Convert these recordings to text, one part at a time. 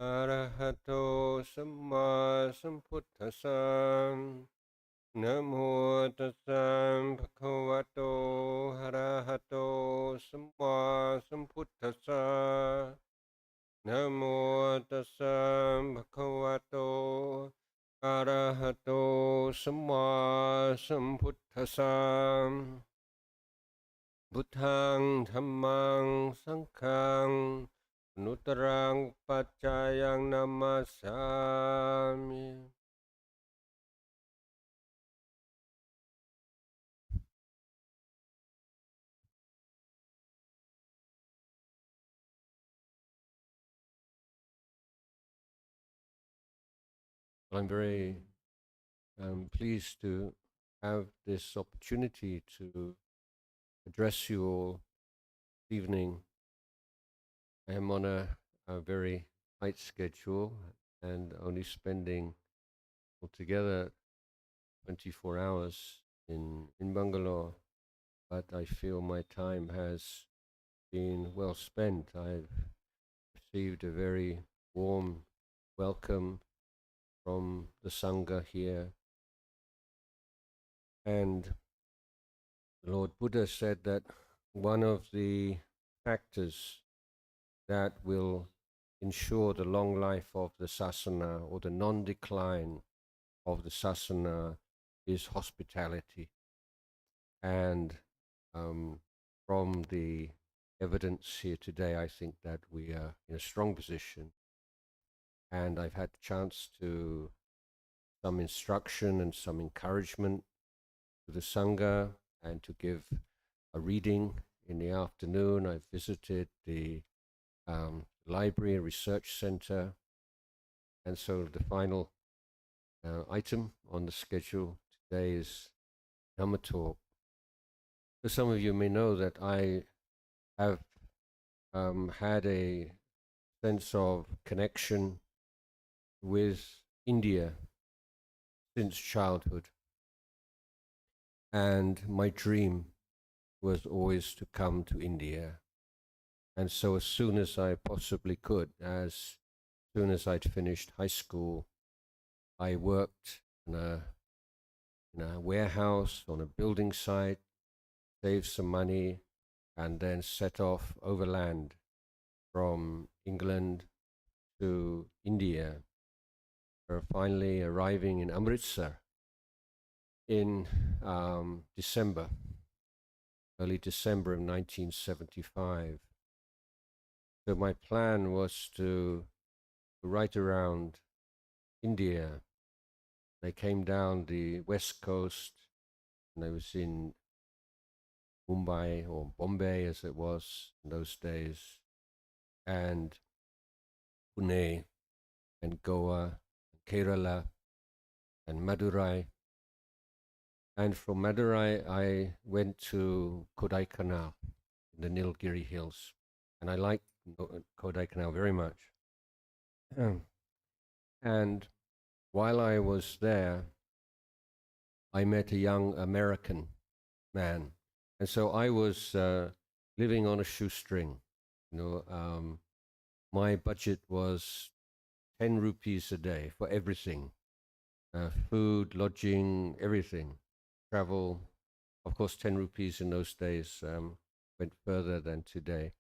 Arahato Samma Sambuddhassa. Namo Tassa Bhagavato Arahato Samma Sambuddhassa. Namo Tassa Bhagavato Arahato Samma Sambuddhassa. Buddhang Dhammang Sanghang Anutarang Pacayang Namasami. I'm very pleased to have this opportunity to address you all this evening. I am on a very tight schedule and only spending altogether 24 hours in Bangalore, but I feel my time has been well spent. I've received a very warm welcome from the Sangha here. And the Lord Buddha said that one of the factors that will ensure the long life of the sasana or the non-decline of the sasana is hospitality. And from the evidence here today, I think that we are in a strong position. And I've had the chance to some instruction and some encouragement to the Sangha and to give a reading in the afternoon. I visited the library research center. And so the final item on the schedule today is Dhamma talk. So some of you may know that I have had a sense of connection with India since childhood. And my dream was always to come to India. And so as soon as I possibly could, as soon as I'd finished high school, I worked in a warehouse on a building site, saved some money, and then set off overland from England to India, for finally arriving in Amritsar in early December of 1975. So my plan was to ride around India. I came down the west coast, and I was in Mumbai, or Bombay as it was in those days, and Pune, and Goa, and Kerala, and Madurai. And from Madurai, I went to Kodaikanal in the Nilgiri Hills. And I liked Kodaikanal very much. And while I was there, I met a young American man. And so I was living on a shoestring. My budget was 10 rupees a day for everything. Food, lodging, everything. Travel. Of course, 10 rupees in those days went further than today.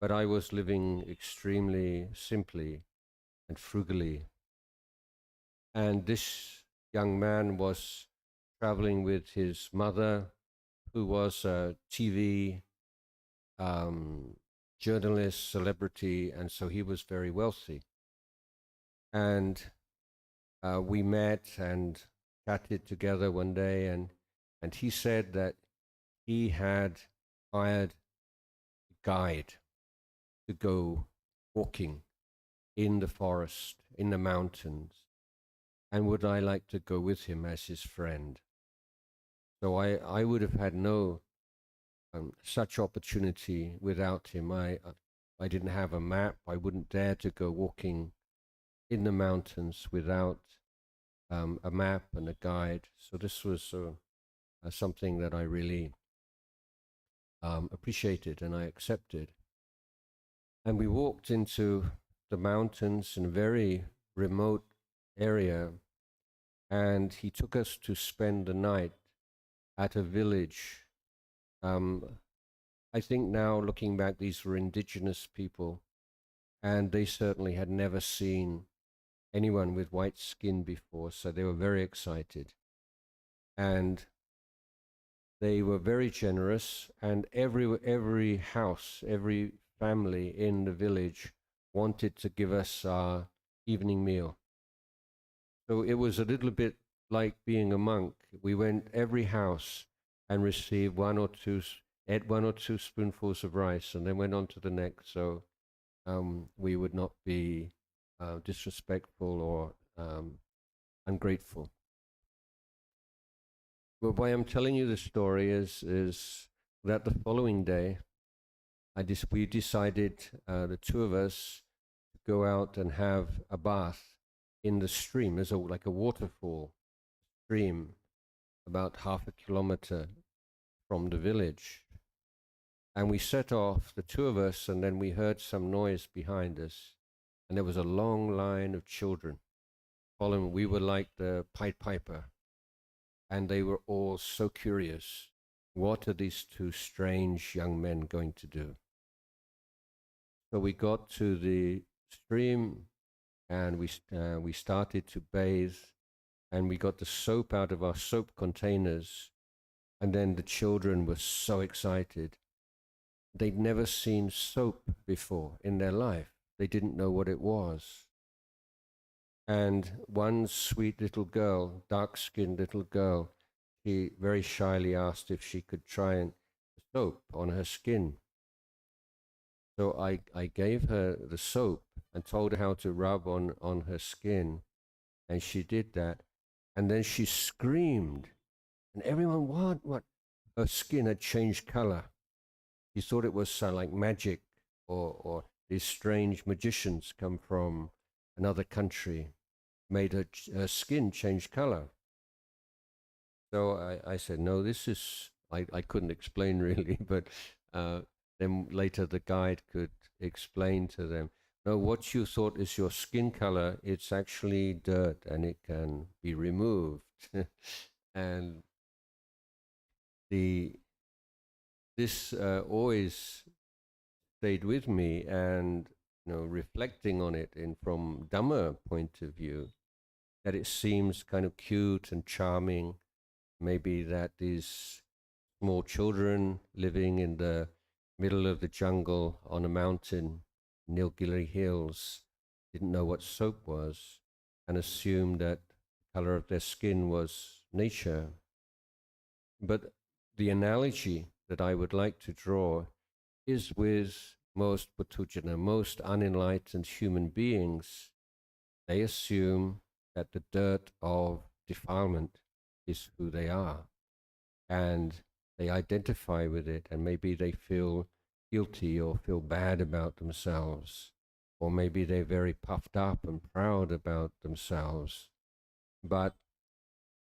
But I was living extremely simply and frugally. And this young man was traveling with his mother, who was a TV journalist, celebrity, and so he was very wealthy. And we met and chatted together one day, and he said that he had hired a guide to go walking in the forest, in the mountains, and would I like to go with him as his friend? So I would have had no such opportunity without him. I didn't have a map. I wouldn't dare to go walking in the mountains without a map and a guide. So this was something that I really appreciated and I accepted. And we walked into the mountains in a very remote area, and he took us to spend the night at a village. I think now, looking back, these were indigenous people, and they certainly had never seen anyone with white skin before, so they were very excited. And they were very generous, and every house, every family in the village wanted to give us our evening meal. So it was a little bit like being a monk. We went every house and received ate one or two spoonfuls of rice, and then went on to the next. So we would not be disrespectful or ungrateful. But why I'm telling you this story is that the following day, we decided, the two of us, to go out and have a bath in the stream. There's like a waterfall stream about half a kilometer from the village. And we set off, the two of us, and then we heard some noise behind us. And there was a long line of children following. We were like the Pied Piper. And they were all so curious. What are these two strange young men going to do? So we got to the stream, and we started to bathe, and we got the soap out of our soap containers. And then the children were so excited. They'd never seen soap before in their life. They didn't know what it was. And one sweet little girl, dark-skinned little girl, she very shyly asked if she could try and soap on her skin. So I gave her the soap and told her how to rub on her skin, and she did that. And then she screamed, and everyone, what? Her skin had changed color. She thought it was like magic, or these strange magicians come from another country, made her skin change color. So I said, no, this is, I couldn't explain really, but then later the guide could explain to them, no, what you thought is your skin color, it's actually dirt and it can be removed. And this always stayed with me, and reflecting on it from Dhamma point of view, that it seems kind of cute and charming. Maybe that these small children living in the middle of the jungle on a mountain, Nilgiri Hills, didn't know what soap was and assumed that the color of their skin was nature. But the analogy that I would like to draw is with most Puthujjana, most unenlightened human beings. They assume that the dirt of defilement is who they are, and they identify with it, and maybe they feel guilty or feel bad about themselves, or maybe they're very puffed up and proud about themselves, but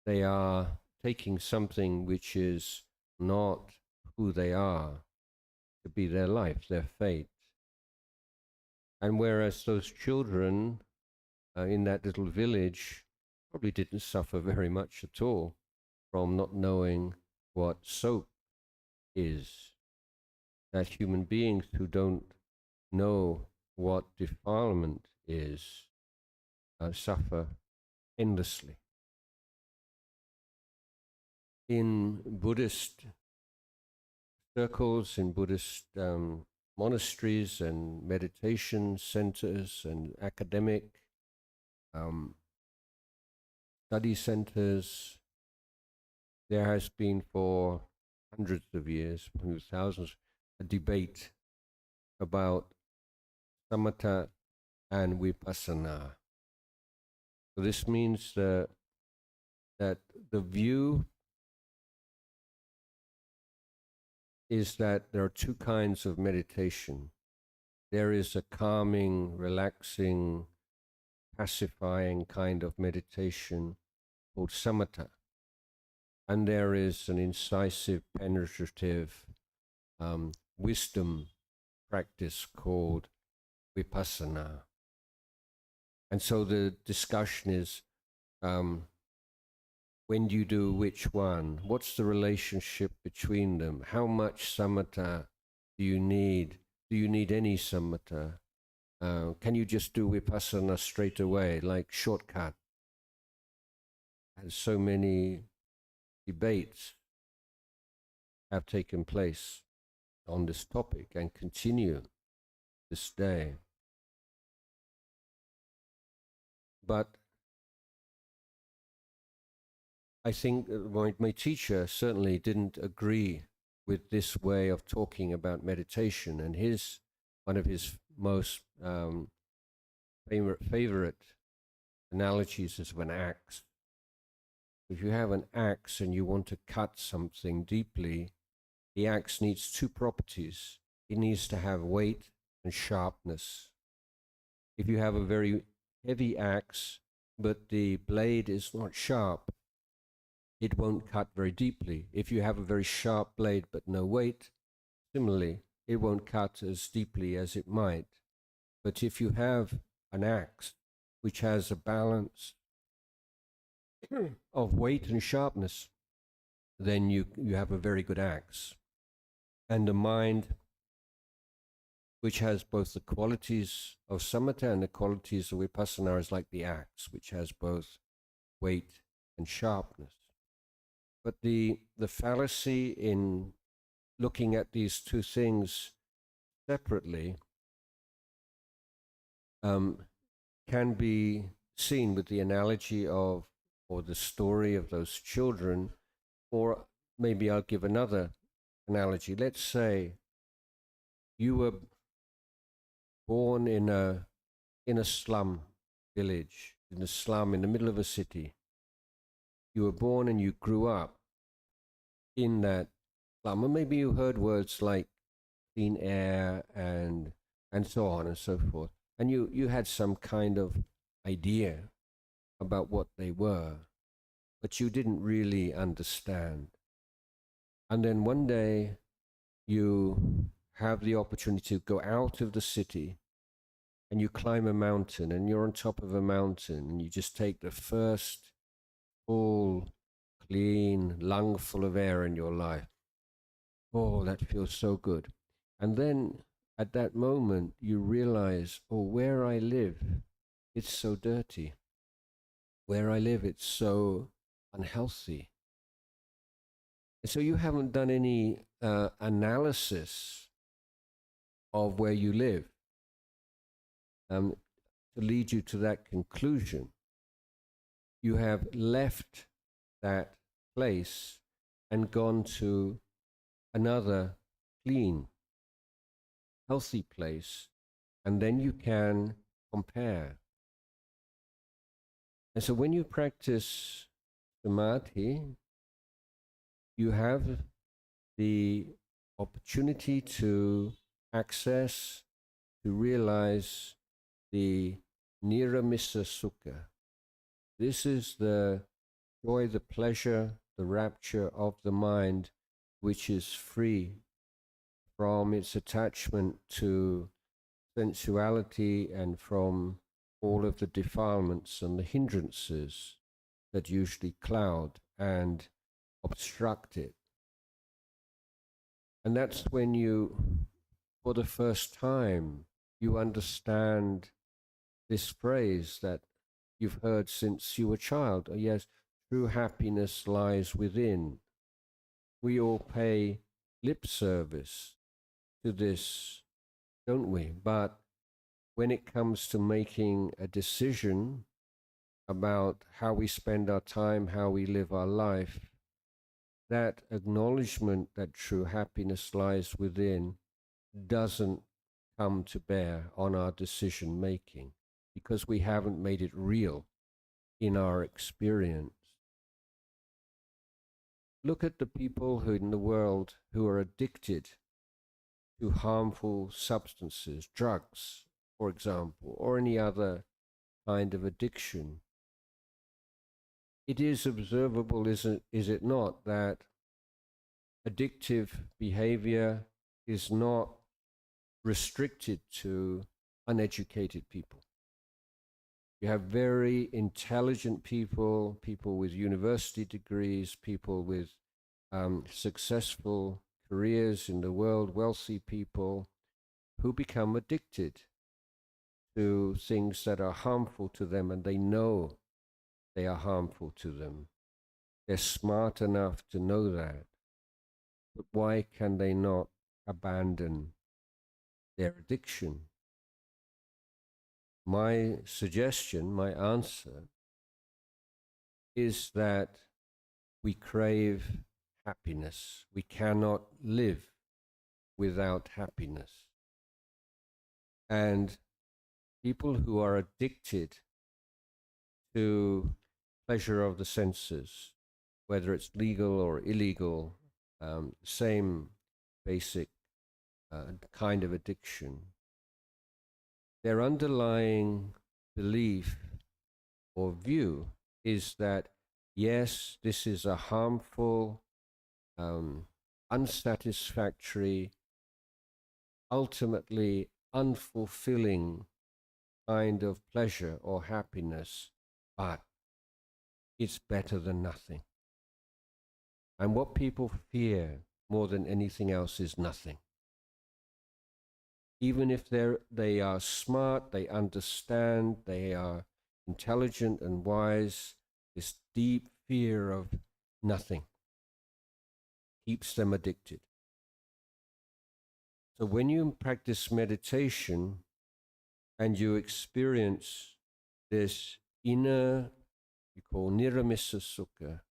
they are taking something which is not who they are to be their life, their fate. And whereas those children in that little village probably didn't suffer very much at all from not knowing what soap is, that human beings who don't know what defilement is suffer endlessly. In Buddhist circles, in Buddhist monasteries and meditation centers and academic study centers, there has been for hundreds of years, thousands, a debate about samatha and vipassana. So this means that the view is that there are two kinds of meditation. There is a calming, relaxing, pacifying kind of meditation called samatha. And there is an incisive, penetrative wisdom practice called vipassana. And so the discussion is, when do you do which one? What's the relationship between them? How much samatha do you need? Do you need any samatha? Can you just do vipassana straight away, like shortcut? And so many debates have taken place on this topic and continue this day. But I think my teacher certainly didn't agree with this way of talking about meditation, and one of his most favorite analogies is of an axe. If you have an axe and you want to cut something deeply, the axe needs two properties. It needs to have weight and sharpness. If you have a very heavy axe, but the blade is not sharp, it won't cut very deeply. If you have a very sharp blade but no weight, similarly, it won't cut as deeply as it might. But if you have an axe which has a balance of weight and sharpness, then you have a very good axe. And a mind which has both the qualities of samatha and the qualities of vipassana is like the axe, which has both weight and sharpness. But the fallacy in looking at these two things separately can be seen with the analogy of, or the story of those children, or maybe I'll give another analogy. Let's say you were born in a slum village, in a slum in the middle of a city. You were born and you grew up in that slum, and maybe you heard words like clean air and so on and so forth, and you had some kind of idea about what they were, but you didn't really understand. And then one day you have the opportunity to go out of the city and you climb a mountain, and you're on top of a mountain, and you just take the first full, clean lungful of air in your life. Oh, that feels so good. And then at that moment, you realize, oh, where I live, it's so dirty. Where I live, it's so unhealthy. And so you haven't done any analysis of where you live to lead you to that conclusion. You have left that place and gone to another clean, healthy place, and then you can compare. And so when you practice samadhi, you have the opportunity to access, to realize the niramissa sukha. This is the joy, the pleasure, the rapture of the mind, which is free from its attachment to sensuality and from all of the defilements and the hindrances that usually cloud and obstruct it. And that's when you, for the first time, you understand this phrase that you've heard since you were a child. Oh, yes, true happiness lies within. We all pay lip service to this, don't we? But when it comes to making a decision about how we spend our time, how we live our life, that acknowledgement that true happiness lies within doesn't come to bear on our decision making because we haven't made it real in our experience. Look at the people who in the world who are addicted to harmful substances, drugs, for example, or any other kind of addiction. It is observable, is it not, that addictive behavior is not restricted to uneducated people. You have very intelligent people, people with university degrees, people with successful careers in the world, wealthy people who become addicted to things that are harmful to them, and they know they are harmful to them. They're smart enough to know that. But why can they not abandon their addiction? My suggestion, my answer, is that we crave happiness. We cannot live without happiness. And people who are addicted to pleasure of the senses, whether it's legal or illegal, same basic kind of addiction, their underlying belief or view is that, yes, this is a harmful, unsatisfactory, ultimately unfulfilling kind of pleasure or happiness, but it's better than nothing. And what people fear more than anything else is nothing. Even if they are smart, they understand, they are intelligent and wise, this deep fear of nothing keeps them addicted. So when you practice meditation and you experience this inner, you call niramissa sukha,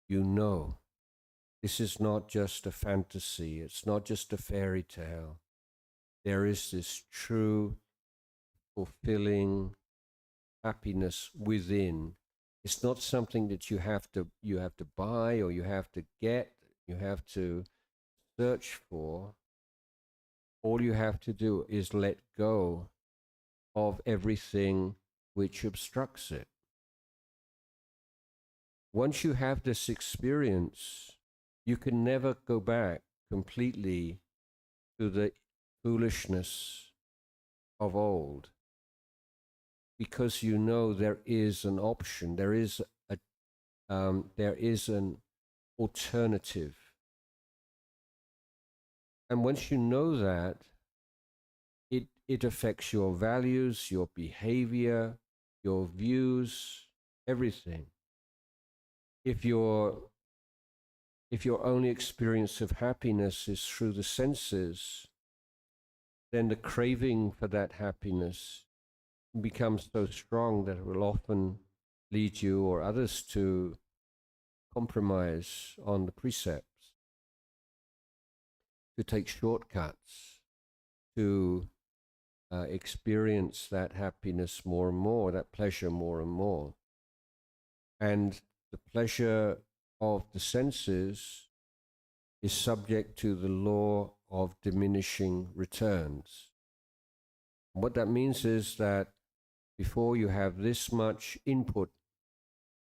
you know this is not just a fantasy, it's not just a fairy tale. There is this true, fulfilling happiness within. It's not something that you have to buy or you have to get, you have to search for. All you have to do is let go of everything which obstructs it. Once you have this experience, you can never go back completely to the foolishness of old, because you know there is an option, there is an alternative. And once you know that, it affects your values, your behavior, your views, everything. If your only experience of happiness is through the senses, then the craving for that happiness becomes so strong that it will often lead you or others to compromise on the precepts, to take shortcuts, to experience that happiness more and more, that pleasure more and more. And the pleasure of the senses is subject to the law of diminishing returns. What that means is that before you have this much input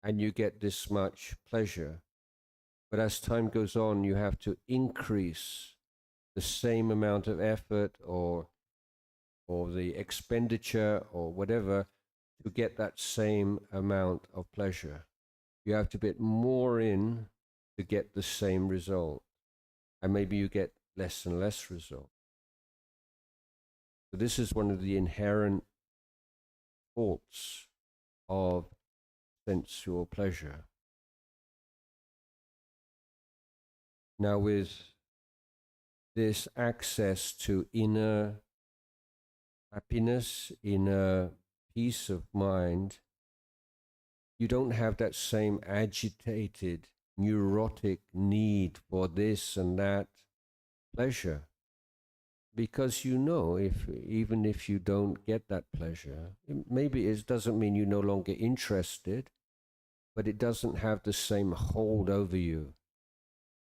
and you get this much pleasure, but as time goes on, you have to increase the same amount of effort or the expenditure or whatever to get that same amount of pleasure. You have to put more in to get the same result. And maybe you get less and less result. So this is one of the inherent faults of sensual pleasure. Now with this access to inner happiness, inner peace of mind, you don't have that same agitated, neurotic need for this and that pleasure. Because you know, even if you don't get that pleasure, maybe it doesn't mean you're no longer interested, but it doesn't have the same hold over you.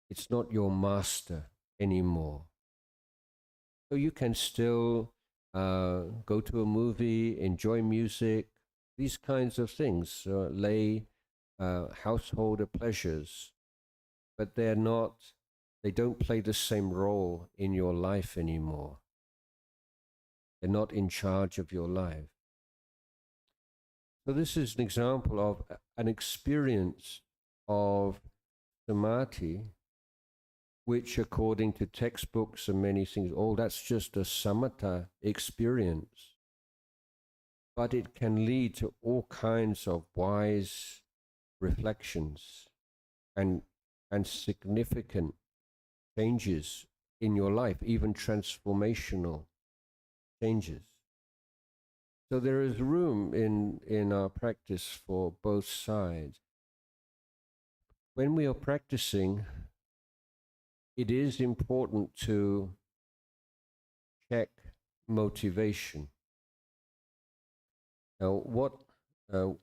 It's not your master anymore. So you can still go to a movie, enjoy music, these kinds of things, lay householder pleasures, but they don't play the same role in your life anymore. They're not in charge of your life. So this is an example of an experience of samadhi, which according to textbooks and many things, that's just a samatha experience. But it can lead to all kinds of wise reflections and significant changes in your life, even transformational changes. So there is room in our practice for both sides. When we are practicing, it is important to check motivation. Now, what some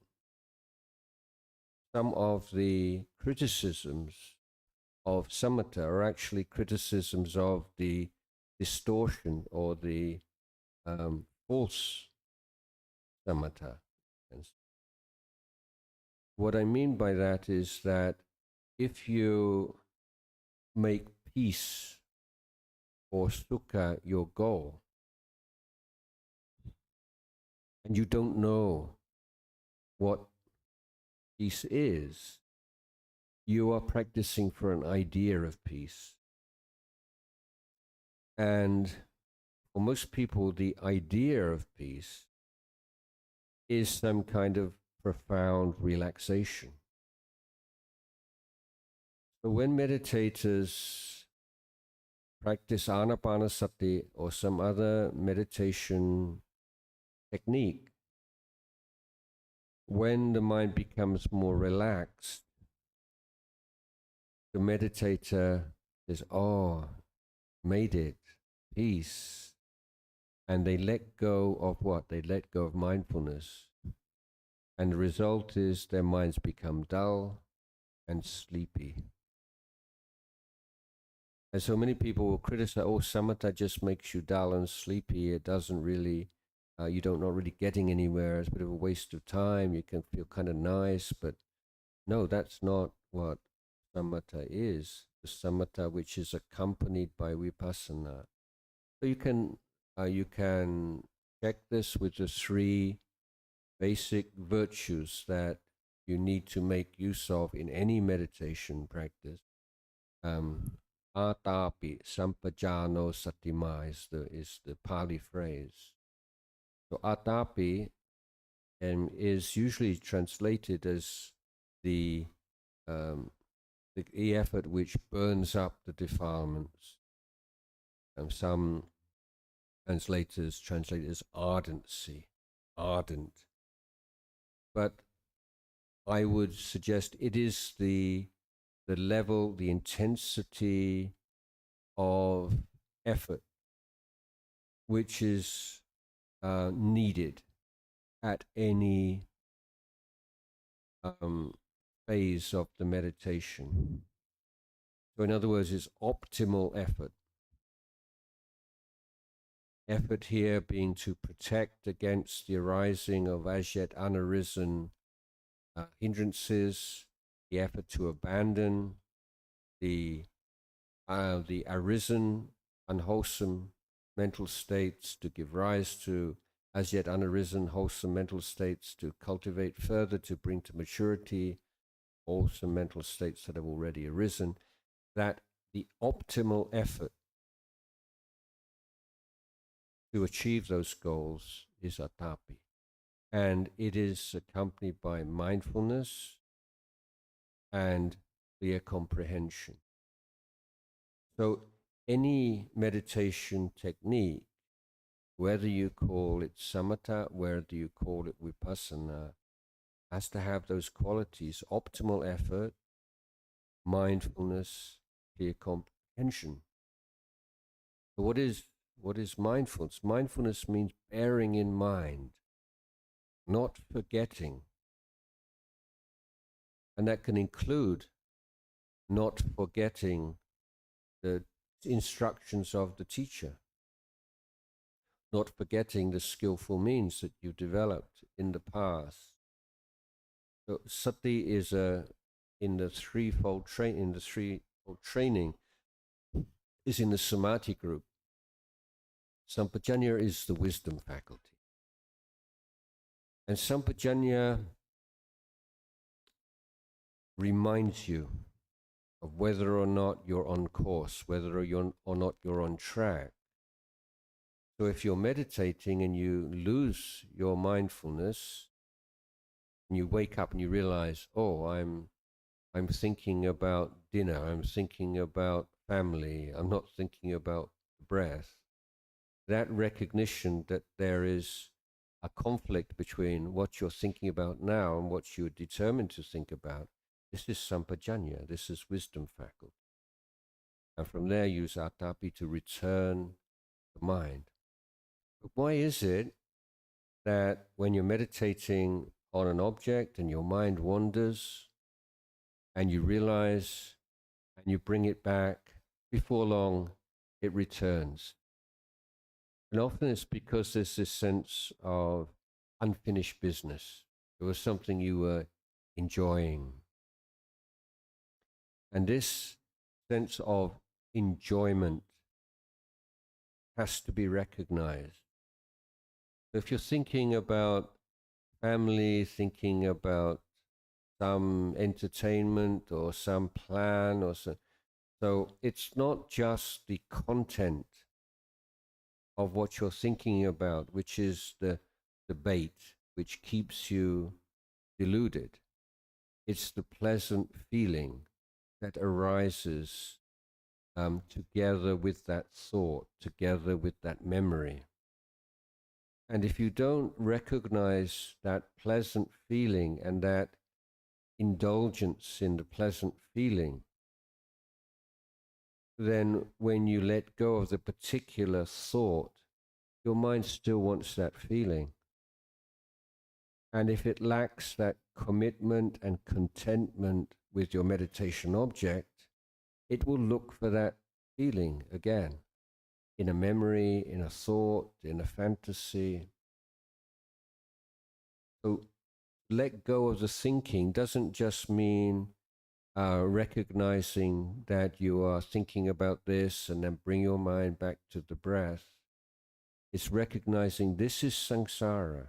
of the criticisms of samatha are actually criticisms of the distortion or the false samatha. And what I mean by that is that if you make peace or sukha your goal, and you don't know what peace is, you are practicing for an idea of peace. And for most people, the idea of peace is some kind of profound relaxation. So when meditators practice anapanasati or some other meditation technique, when the mind becomes more relaxed, the meditator says, oh, made it, peace. And they let go of what? They let go of mindfulness. And the result is their minds become dull and sleepy. And so many people will criticize, oh, samatha just makes you dull and sleepy. It doesn't really, you don't not really getting anywhere. It's a bit of a waste of time. You can feel kind of nice, but no, that's not what samatha is. The samatha which is accompanied by vipassana. So you can check this with the three basic virtues that you need to make use of in any meditation practice. Atapi sampajano satima is the Pali phrase. So atapi is usually translated as the effort which burns up the defilements. Some translators translate it as ardency, ardent. But I would suggest it is the level, the intensity of effort which is needed at any phase of the meditation. So in other words, it's optimal effort. Effort here being to protect against the arising of as yet unarisen hindrances, the effort to abandon the arisen unwholesome mental states, to give rise to as yet unarisen wholesome mental states, to cultivate further, to bring to maturity wholesome mental states that have already arisen, that the optimal effort to achieve those goals is atapi. And it is accompanied by mindfulness and clear comprehension. So any meditation technique, whether you call it samatha, whether you call it vipassana, has to have those qualities: optimal effort, mindfulness, clear comprehension. So what is mindfulness? Mindfulness means bearing in mind, not forgetting. And that can include not forgetting the instructions of the teacher, not forgetting the skillful means that you've developed in the past. So sati is in the threefold training is in the samadhi group. Sampajanya is the wisdom faculty. And sampajanya reminds you of whether or not you're on course, whether or not you're on track. So if you're meditating and you lose your mindfulness, and you wake up and you realize, oh, I'm thinking about dinner, I'm thinking about family, I'm not thinking about breath. That recognition that there is a conflict between what you're thinking about now and what you're determined to think about, this is sampajanya, this is wisdom faculty. And from there, use atapi to return the mind. But why is it that when you're meditating on an object and your mind wanders and you realize and you bring it back, before long it returns? And often it's because there's this sense of unfinished business. There was something you were enjoying. And this sense of enjoyment has to be recognized. If you're thinking about family, thinking about some entertainment or some plan or so it's not just the content of what you're thinking about, which is the bait, which keeps you deluded. It's the pleasant feeling that arises together with that thought, together with that memory. And if you don't recognize that pleasant feeling and that indulgence in the pleasant feeling, then when you let go of the particular thought, your mind still wants that feeling. And if it lacks that commitment and contentment with your meditation object, it will look for that feeling again, in a memory, in a thought, in a fantasy. So let go of the thinking doesn't just mean recognizing that you are thinking about this and then bring your mind back to the breath. It's recognizing this is samsara.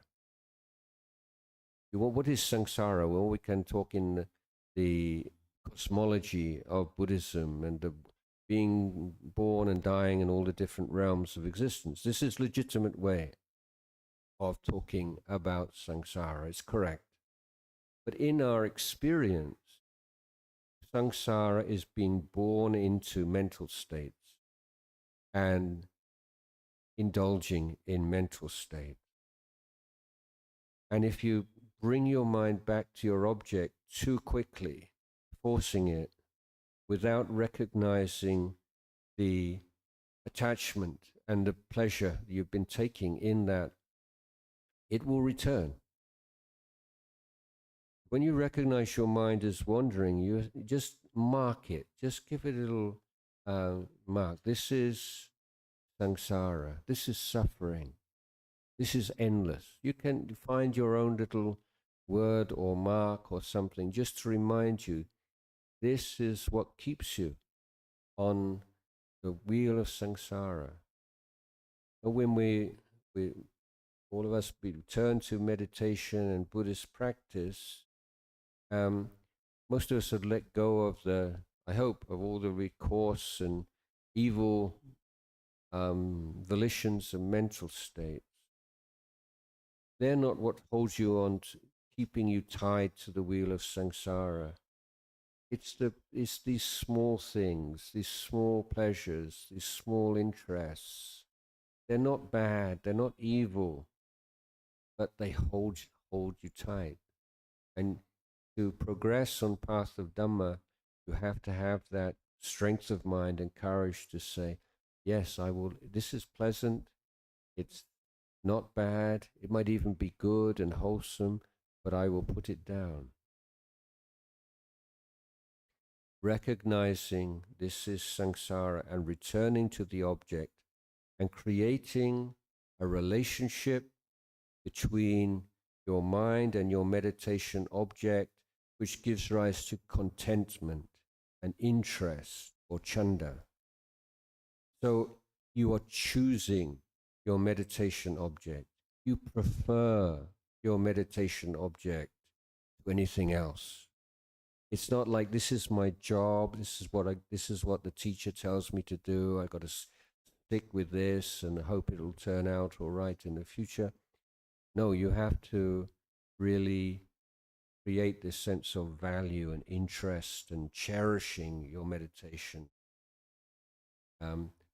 What is samsara? Well, we can talk in the cosmology of Buddhism and the being born and dying in all the different realms of existence. This is a legitimate way of talking about samsara. It's correct. But in our experience, samsara is being born into mental states and indulging in mental states. And if you bring your mind back to your object too quickly, forcing it without recognizing the attachment and the pleasure you've been taking in that, it will return. When you recognize your mind is wandering, you just mark it. Just give it a little mark. This is samsara. This is suffering. This is endless. You can find your own little word or mark or something just to remind you this is what keeps you on the wheel of samsara. And when we all of us return to meditation and Buddhist practice, most of us have let go of I hope, of all the recourse and evil volitions and mental states. They're not what holds you on, keeping you tied to the wheel of samsara. It's these small things, these small pleasures, these small interests. They're not bad, they're not evil, but they hold you tight. And to progress on path of Dhamma, you have to have that strength of mind and courage to say, yes, I will. This is pleasant. It's not bad. It might even be good and wholesome, but I will put it down. Recognizing this is samsara and returning to the object and creating a relationship between your mind and your meditation object, which gives rise to contentment and interest or chanda. So you are choosing your meditation object. You prefer your meditation object to anything else. It's not like this is my job, this is what the teacher tells me to do. I got to stick with this and hope it'll turn out all right in the future. No, you have to really create this sense of value and interest and cherishing your meditation.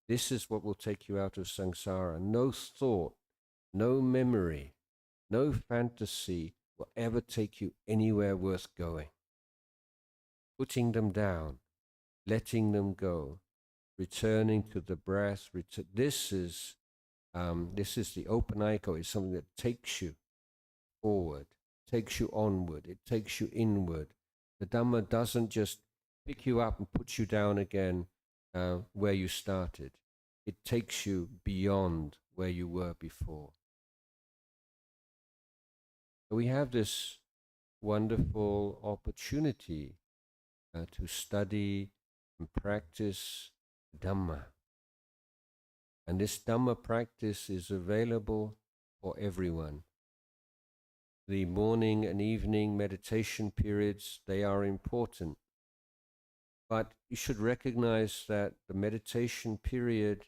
This is what will take you out of samsara. No thought, no memory, no fantasy will ever take you anywhere worth going. Putting them down, letting them go, returning to the breath. This is the open echo. It's something that takes you forward, takes you onward, it takes you inward. The Dhamma doesn't just pick you up and put you down again where you started. It takes you beyond where you were before. So we have this wonderful opportunity to study and practice Dhamma. And this Dhamma practice is available for everyone. The morning and evening meditation periods, they are important. But you should recognize that the meditation period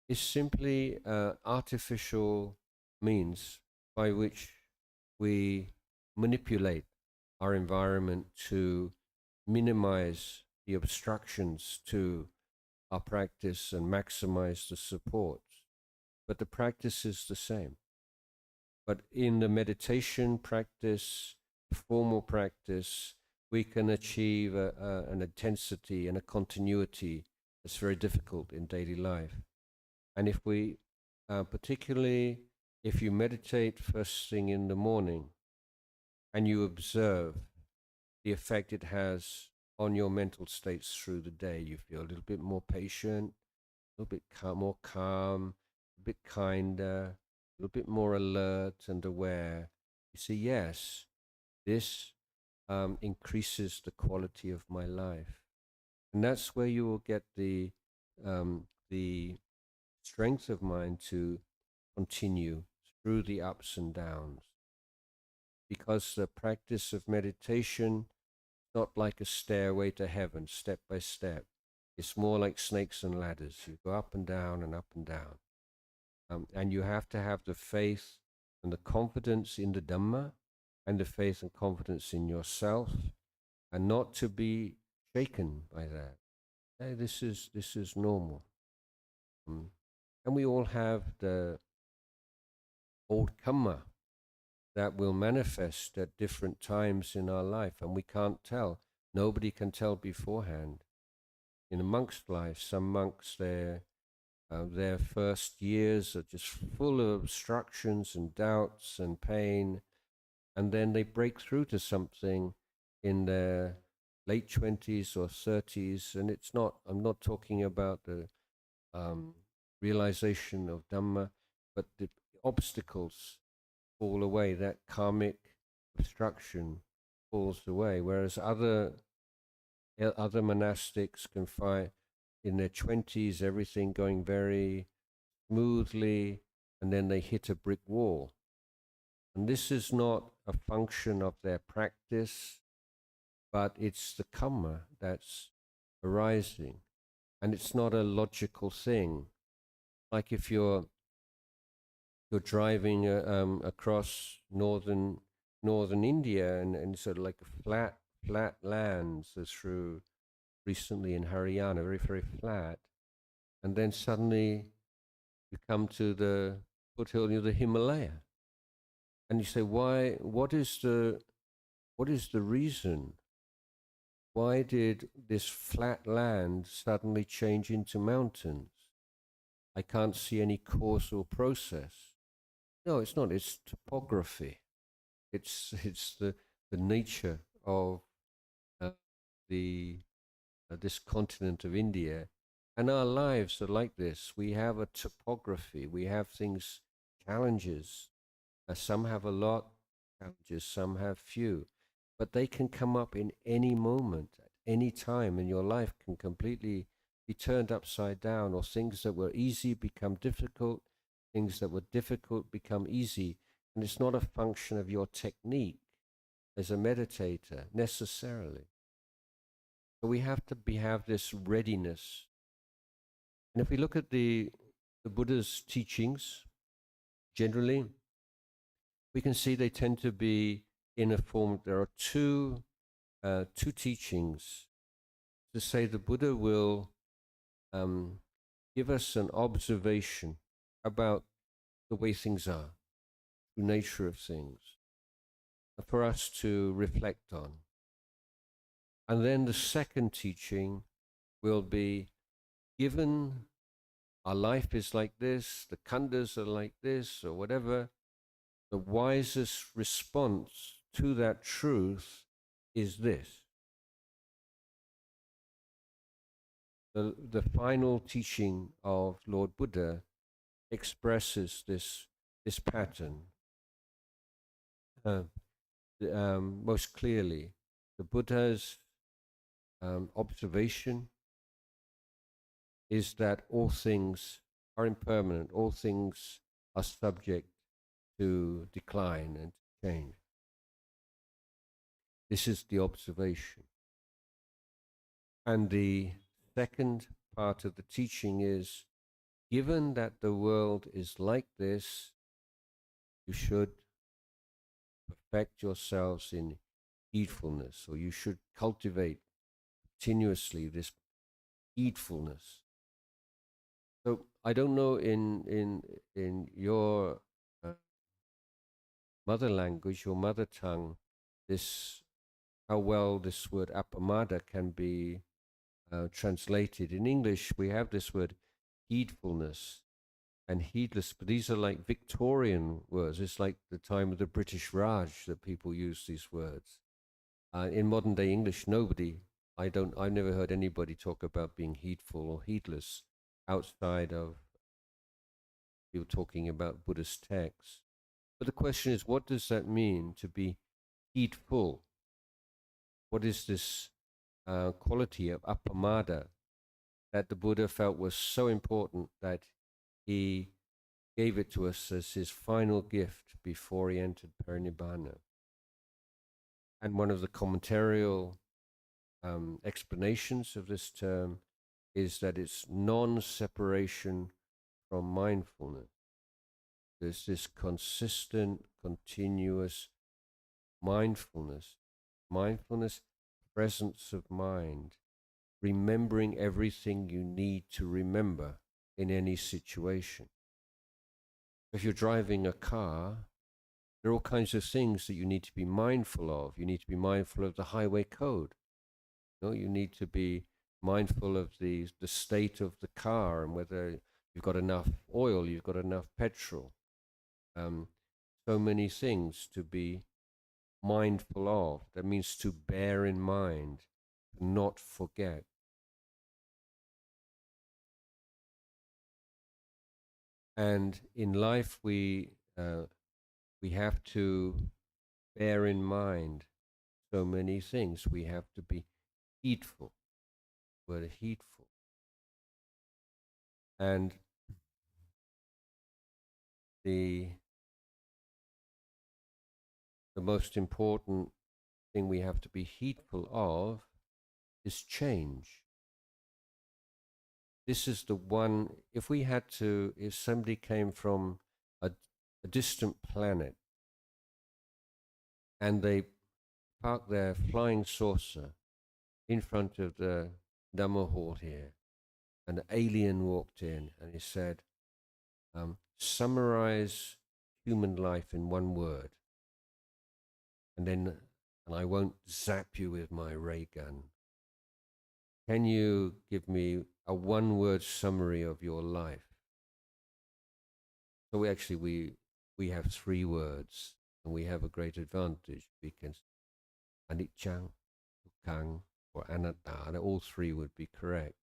is simply artificial means by which we manipulate our environment to minimize the obstructions to our practice and maximize the support. But the practice is the same. But in the meditation practice, formal practice, we can achieve an intensity and a continuity that's very difficult in daily life. And if we, particularly if you meditate first thing in the morning and you observe the effect it has on your mental states through the day, you feel a little bit more patient, a little bit more calm, a bit kinder, a little bit more alert and aware. You see, yes, this increases the quality of my life. And that's where you will get the strength of mind to continue through the ups and downs. Because the practice of meditation is not like a stairway to heaven, step by step. It's more like snakes and ladders. You go up and down and up and down. And you have to have the faith and the confidence in the Dhamma and the faith and confidence in yourself, and not to be shaken by that. Hey, this is normal. And we all have the old Kamma that will manifest at different times in our life, and we can't tell. Nobody can tell beforehand. In a monk's life, some monks, their first years are just full of obstructions and doubts and pain, and then they break through to something in their late 20s or 30s, and I'm not talking about the realization of Dhamma, but the obstacles fall away, that karmic obstruction falls away, whereas other monastics can find in their 20s everything going very smoothly, and then they hit a brick wall. And this is not a function of their practice, but it's the Kamma that's arising. And it's not a logical thing. Like if you're driving across northern India and sort of like a flat lands through recently in Haryana, very, very flat. And then suddenly you come to the foothill near the Himalaya. And you say, why? What is the reason? Why did this flat land suddenly change into mountains? I can't see any causal process. No, it's not. It's topography. It's the nature of this continent of India, and our lives are like this. We have a topography. We have things, challenges. Some have a lot challenges, some have few, but they can come up in any moment, at any time, and your life can completely be turned upside down, or things that were easy become difficult, things that were difficult become easy. And it's not a function of your technique as a meditator necessarily. So we have to have this readiness. And if we look at the Buddha's teachings, generally, we can see they tend to be in a form. There are two teachings to say the Buddha will give us an observation about the way things are, the nature of things, for us to reflect on. And then the second teaching will be, given our life is like this, the khandhas are like this, or whatever, the wisest response to that truth is this. The final teaching of Lord Buddha expresses this pattern most clearly. The Buddha's observation is that all things are impermanent, all things are subject to decline and change. This is the observation. And the second part of the teaching is, given that the world is like this, you should perfect yourselves in heedfulness, or you should cultivate continuously this heedfulness. So I don't know in your mother language, your mother tongue, how well this word appamada can be translated. In English, we have this word heedfulness and heedless, but these are like Victorian words. It's like the time of the British Raj that people use these words. In modern day English, I've never heard anybody talk about being heedful or heedless outside of people talking about Buddhist texts. But the question is, what does that mean to be heedful? What is this quality of appamada that the Buddha felt was so important that he gave it to us as his final gift before he entered parinibbana? And one of the commentarial explanations of this term is that it's non-separation from mindfulness. There's this consistent, continuous mindfulness, presence of mind, remembering everything you need to remember in any situation. If you're driving a car, there are all kinds of things that you need to be mindful of. You need to be mindful of the highway code. You need to be mindful of the state of the car and whether you've got enough oil, you've got enough petrol. So many things to be mindful of. That means to bear in mind, to not forget. And in life, we have to bear in mind so many things. We have to be heedful. We're heedful. And the most important thing we have to be heedful of is change. This is the one, if somebody came from a distant planet and they parked their flying saucer in front of the Dhamma hall here, and an alien walked in and he said, summarize human life in one word, and I won't zap you with my ray gun. Can you give me a one-word summary of your life? So we have 3 words, and we have a great advantage. We can anicca, dukkha, or anatta. All 3 would be correct.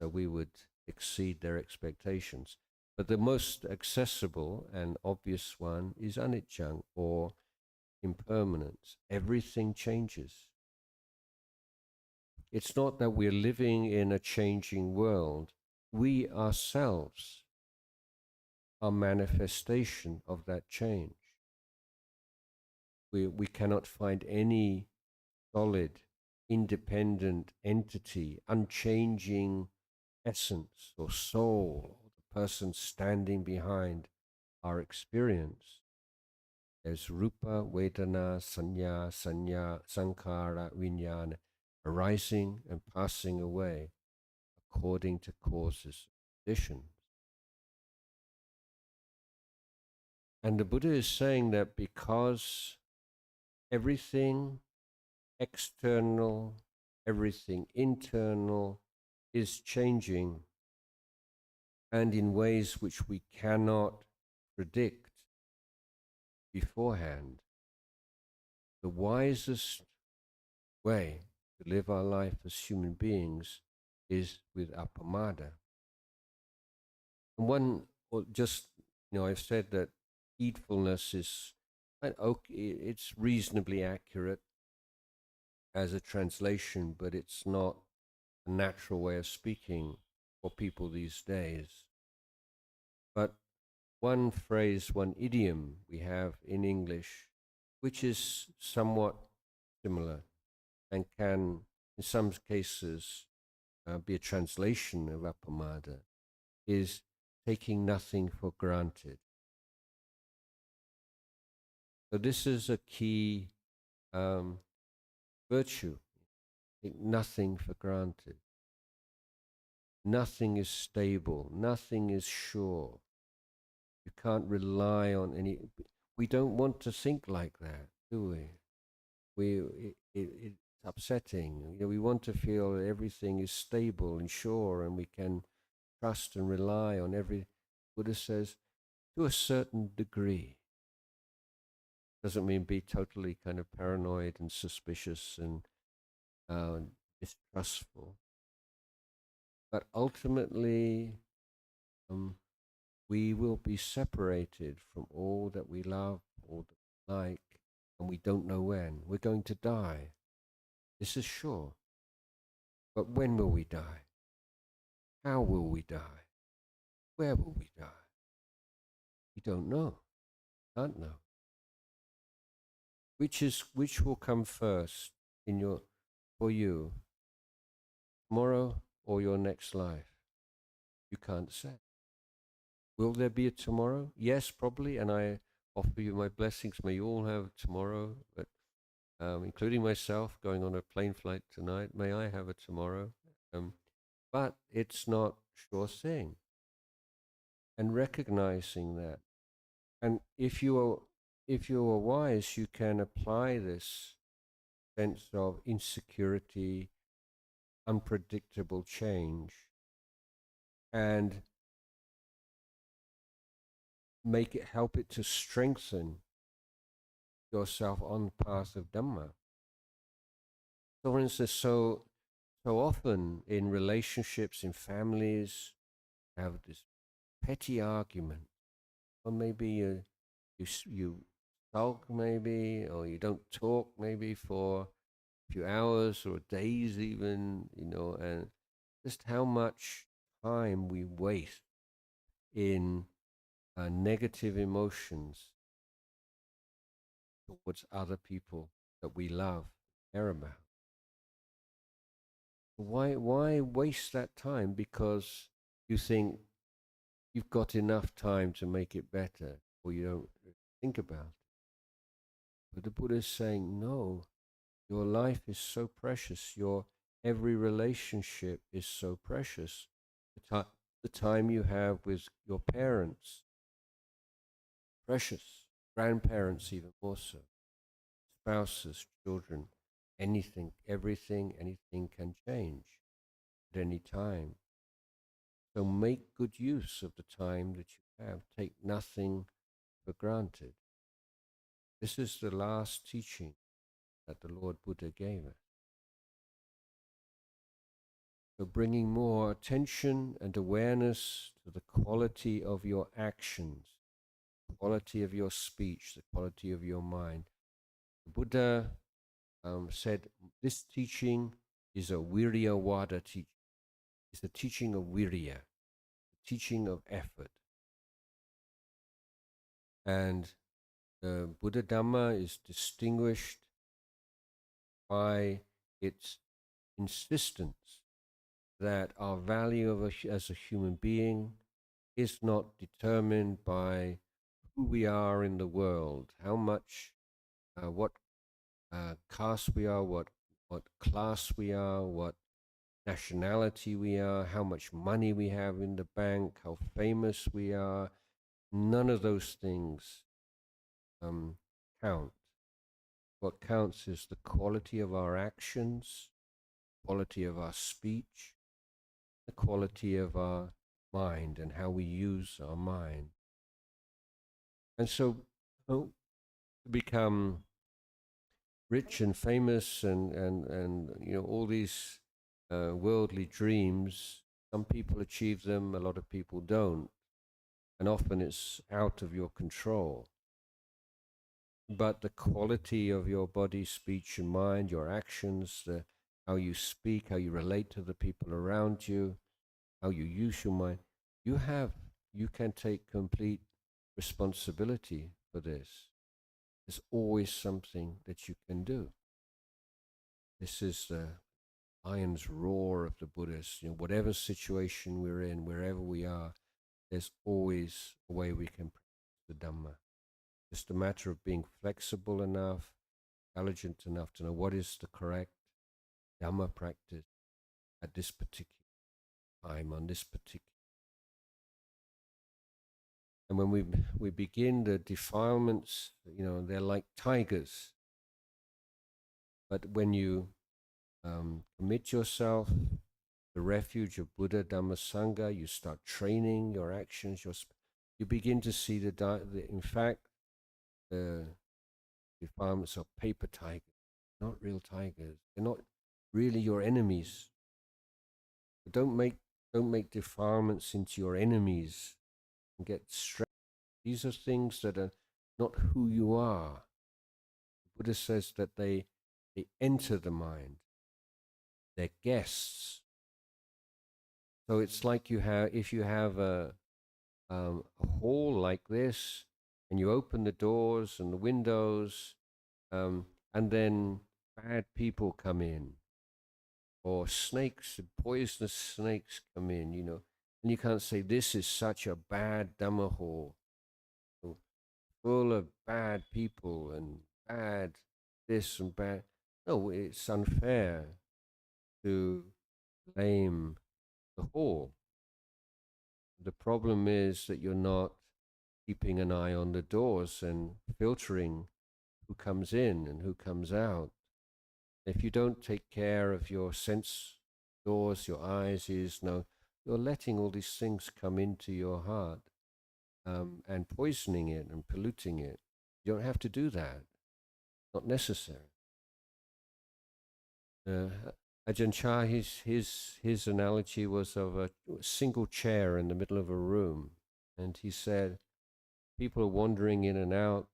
So we would exceed their expectations. But the most accessible and obvious one is anicca, or impermanence. Everything changes. It's not that we're living in a changing world. We ourselves are manifestation of that change. we cannot find any solid, independent entity, unchanging essence or soul, the person standing behind our experience. There's rupa, vedana, sanya, sankhara, vinyana, arising and passing away according to causes and conditions. And the Buddha is saying that because everything external, everything internal is changing, and in ways which we cannot predict beforehand, the wisest way to live our life as human beings is with apamada. And one, or just, I've said that heedfulness is, it's reasonably accurate as a translation, but it's not a natural way of speaking for people these days. But one phrase, one idiom we have in English, which is somewhat similar and can, in some cases, be a translation of apamada, is taking nothing for granted. So this is a key virtue. Take nothing for granted. Nothing is stable. Nothing is sure. You can't rely on any. We don't want to think like that, do we? It's upsetting. We want to feel that everything is stable and sure, and we can trust and rely on every. Buddha says, to a certain degree. Doesn't mean be totally kind of paranoid and suspicious and distrustful. But ultimately, we will be separated from all that we love, all that we like, and we don't know when. We're going to die. This is sure. But when will we die? How will we die? Where will we die? We don't know. Can't know. Which will come first for you, tomorrow or your next life? You can't say. Will there be a tomorrow? Yes, probably, and I offer you my blessings. May you all have tomorrow, but including myself going on a plane flight tonight. May I have a tomorrow? But it's not sure thing. And recognizing that, and if you are wise, you can apply this sense of insecurity, unpredictable change, and help it to strengthen yourself on the path of Dhamma. So, for instance, so often in relationships, in families, have this petty argument, or maybe you sulk, maybe, or you don't talk, maybe for a few hours or days, even, and just how much time we waste in negative emotions towards other people that we love, care about. Why waste that time? Because you think you've got enough time to make it better, or you don't think about it. But the Buddha is saying, no, your life is so precious. Your every relationship is so precious. The time you have with your parents, precious. Grandparents, even more so. Spouses, children, anything, everything, anything can change at any time. So make good use of the time that you have. Take nothing for granted. This is the last teaching that the Lord Buddha gave us. So bringing more attention and awareness to the quality of your actions, the quality of your speech, the quality of your mind. The Buddha said this teaching is a Viryavada teaching. It's the teaching of Virya, the teaching of effort. And The Buddha Dhamma is distinguished by its insistence that our value as a human being is not determined by who we are in the world, how much, what caste we are, what class we are, what nationality we are, how much money we have in the bank, how famous we are. None of those things count. What counts is the quality of our actions, quality of our speech, the quality of our mind and how we use our mind. And so to become rich and famous and all these worldly dreams, some people achieve them, a lot of people don't. And often it's out of your control. But the quality of your body, speech, and mind, your actions, how you speak, how you relate to the people around you, how you use your mind, you can take complete responsibility for this. There's always something that you can do. This is the lion's roar of the Buddhists. Whatever situation we're in, wherever we are, there's always a way we can practice the Dhamma. Just a matter of being flexible enough, intelligent enough to know what is the correct Dhamma practice at this particular time, on this particular. And when we begin the defilements, they're like tigers. But when you commit yourself to the refuge of Buddha, Dhamma, Sangha, you start training your actions, you begin to see in fact, the defilements are paper tigers, not real tigers. They're not really your enemies. But don't make defilements into your enemies and get stressed. These are things that are not who you are. The Buddha says that they enter the mind. They're guests. So it's like if you have a hall like this, and you open the doors and the windows, and then bad people come in, or snakes, poisonous snakes come in, and you can't say, this is such a bad Dhamma hall, full of bad people and bad this and bad. No, it's unfair to blame the hall. The problem is that you're not keeping an eye on the doors and filtering who comes in and who comes out. If you don't take care of your sense doors, your eyes, ears, no, you're letting all these things come into your heart and poisoning it and polluting it. You don't have to do that. Not necessary. Ajahn Chah, his analogy was of a single chair in the middle of a room. And he said, people are wandering in and out.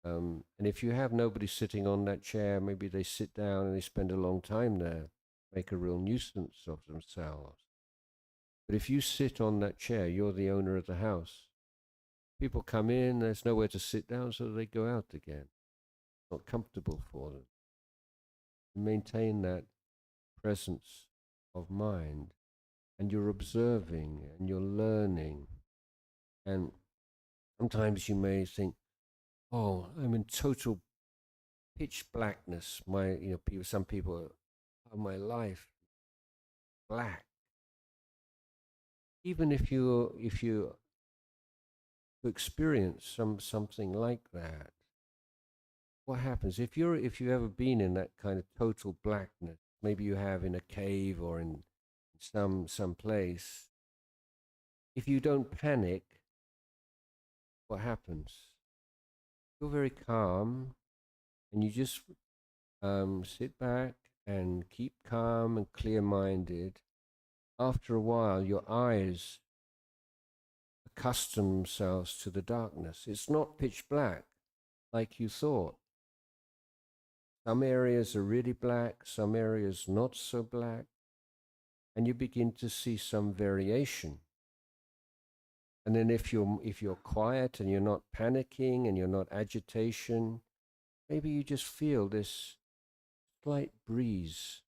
And if you have nobody sitting on that chair, maybe they sit down and they spend a long time there, make a real nuisance of themselves. But if you sit on that chair, you're the owner of the house. People come in, there's nowhere to sit down, so they go out again. Not comfortable for them. Maintain that presence of mind, and you're observing and you're learning. And sometimes you may think, oh, I'm in total pitch blackness. Some people are my life black. Even if you experience something like that, what happens if you ever been in that kind of total blackness? Maybe you have in a cave or in some place. If you don't panic, what happens? You're very calm, and you just sit back and keep calm and clear-minded. After a while, your eyes accustom themselves to the darkness. It's not pitch black like you thought. Some areas are really black, some areas not so black, and you begin to see some variation. And then if you're quiet and you're not panicking and you're not agitation, maybe you just feel this slight breeze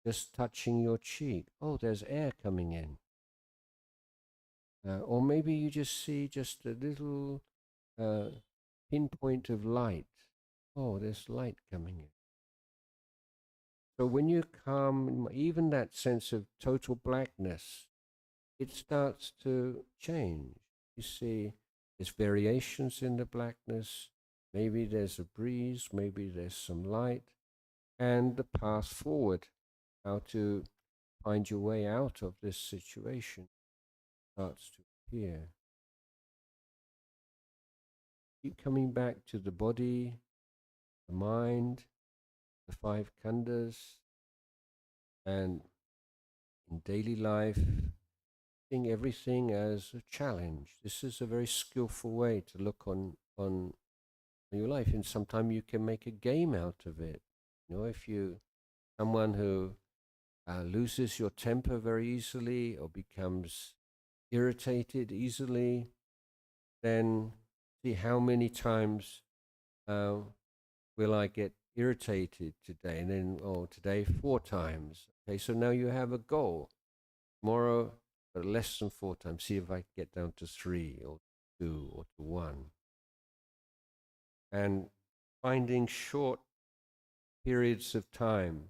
just touching your cheek. Oh, there's air coming in. Or maybe you just see just a little pinpoint of light. Oh, there's light coming in. So when you come, even that sense of total blackness, it starts to change. You see, there's variations in the blackness. Maybe there's a breeze, maybe there's some light, and the path forward, how to find your way out of this situation starts to appear. Keep coming back to the body, the mind, the five khandhas, and in daily life, seeing everything as a challenge. This is a very skillful way to look on your life, and sometimes you can make a game out of it. You know, if you someone who loses your temper very easily or becomes irritated easily, then see how many times uh, will I get irritated today? And then, oh, today 4 times. Okay, so now you have a goal. Tomorrow, less than 4 times. See if I get down to 3 or 2 or to 1. And finding short periods of time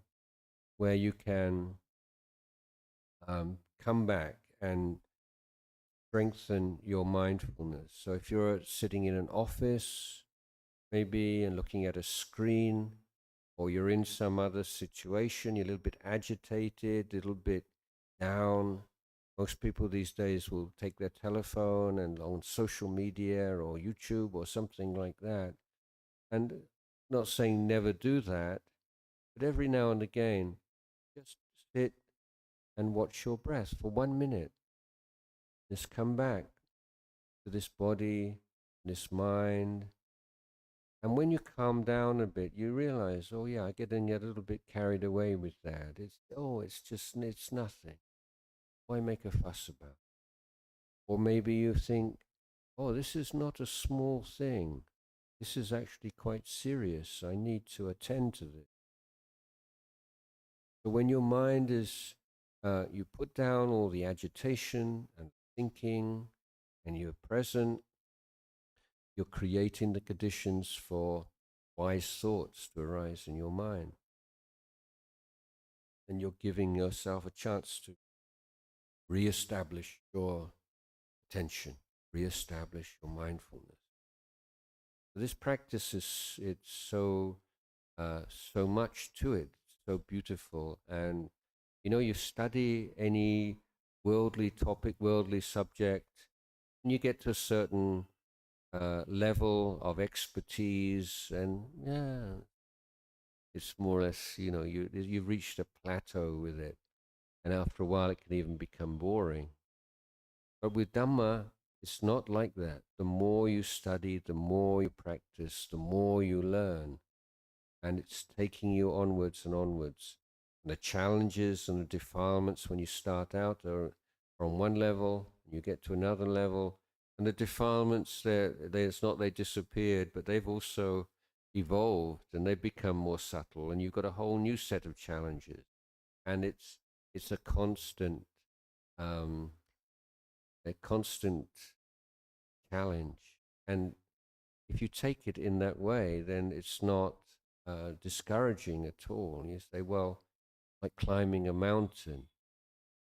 where you can come back and strengthen your mindfulness. So if you're sitting in an office, maybe, and looking at a screen, or you're in some other situation, you're a little bit agitated, a little bit down. Most people these days will take their telephone and on social media or YouTube or something like that. And not saying never do that, but every now and again, just sit and watch your breath for 1 minute. Just come back to this body, this mind. And when you calm down a bit, you realize, oh yeah, I get a little bit carried away with that. It's nothing. Why make a fuss about it? Or maybe you think, oh, this is not a small thing. This is actually quite serious. I need to attend to this. So when your mind is, you put down all the agitation and thinking, and you're present, you're creating the conditions for wise thoughts to arise in your mind. And you're giving yourself a chance to re-establish your attention, re-establish your mindfulness. This practice it's so much to it, so beautiful. And you study any worldly topic, worldly subject, and you get to a certain level of expertise, and yeah, it's more or less, you've reached a plateau with it, and after a while it can even become boring. But with Dhamma, it's not like that. The more you study, the more you practice, the more you learn, and it's taking you onwards and onwards. And the challenges and the defilements when you start out are on one level, you get to another level, and the defilements, it's not they disappeared, but they've also evolved and they've become more subtle, and you've got a whole new set of challenges. And it's um, a constant challenge. And if you take it in that way, then it's not discouraging at all. You say, well, like climbing a mountain.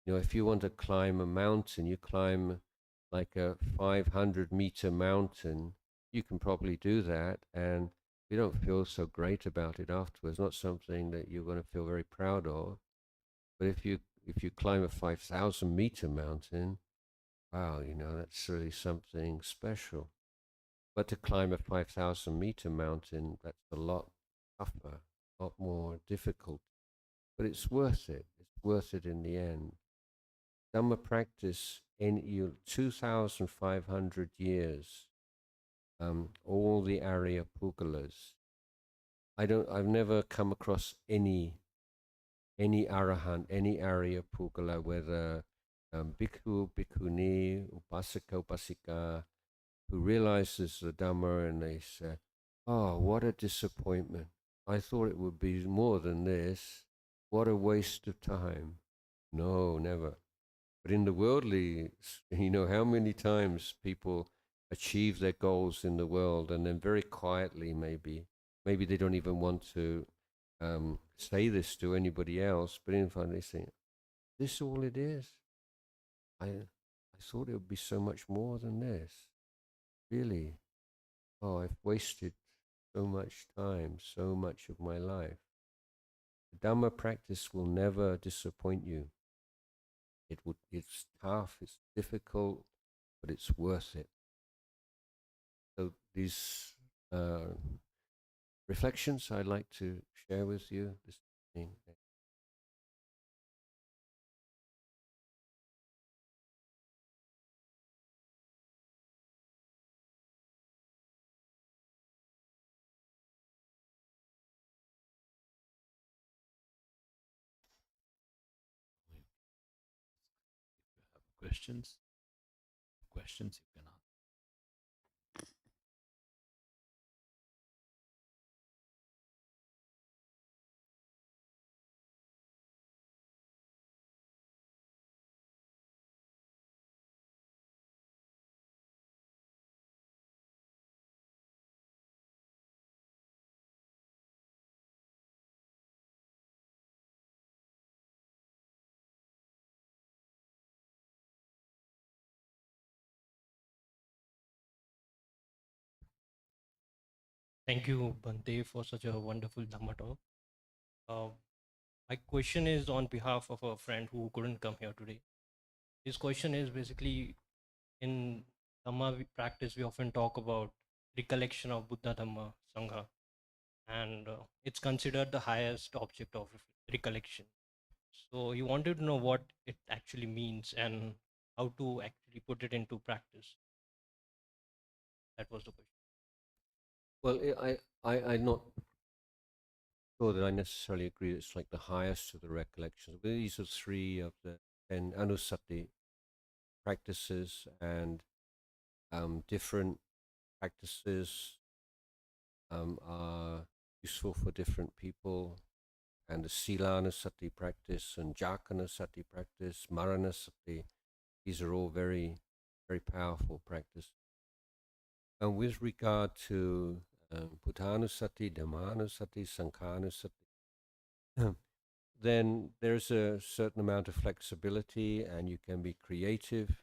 If you want to climb a mountain, you climb like a 500-meter mountain. You can probably do that, and you don't feel so great about it afterwards. Not something that you're going to feel very proud of. But if you climb a 5,000-meter mountain, wow, that's really something special. But to climb a 5,000-meter mountain, that's a lot tougher, a lot more difficult. But it's worth it. It's worth it in the end. Dhamma practice in 2,500 years, all the Arya Pugalas. I've never come across any Arahant, any Arya Pugala, whether bhikkhu, bhikkhuni, upasaka, upasika, who realizes the Dhamma and they say, oh, what a disappointment. I thought it would be more than this. What a waste of time. No, never. But in the worldly, how many times people achieve their goals in the world and then very quietly maybe they don't even want to say this to anybody else, but in fact they say, this is all it is. I thought it would be so much more than this. Really. Oh, I've wasted so much time, so much of my life. The Dhamma practice will never disappoint you. It's tough, it's difficult, but it's worth it. So these reflections I'd like to share with you this evening. If you have questions you can ask. Thank you, Bante, for such a wonderful Dhamma talk. Uh, my question is on behalf of a friend who couldn't come here today. His question is basically in Dhamma practice, we often talk about recollection of Buddha, Dhamma, Sangha, and it's considered the highest object of recollection. So he wanted to know what it actually means and how to actually put it into practice. That was the question. Well, I'm not sure that I necessarily agree that it's like the highest of the recollections. But these are three of the 10 anusati practices, and different practices are useful for different people. And the Silanasati practice and Jakanasati practice, Maranasati, these are all very, very powerful practices. And with regard to Buddhanusati, Dhammanusati, Sanghanusati, then there's a certain amount of flexibility and you can be creative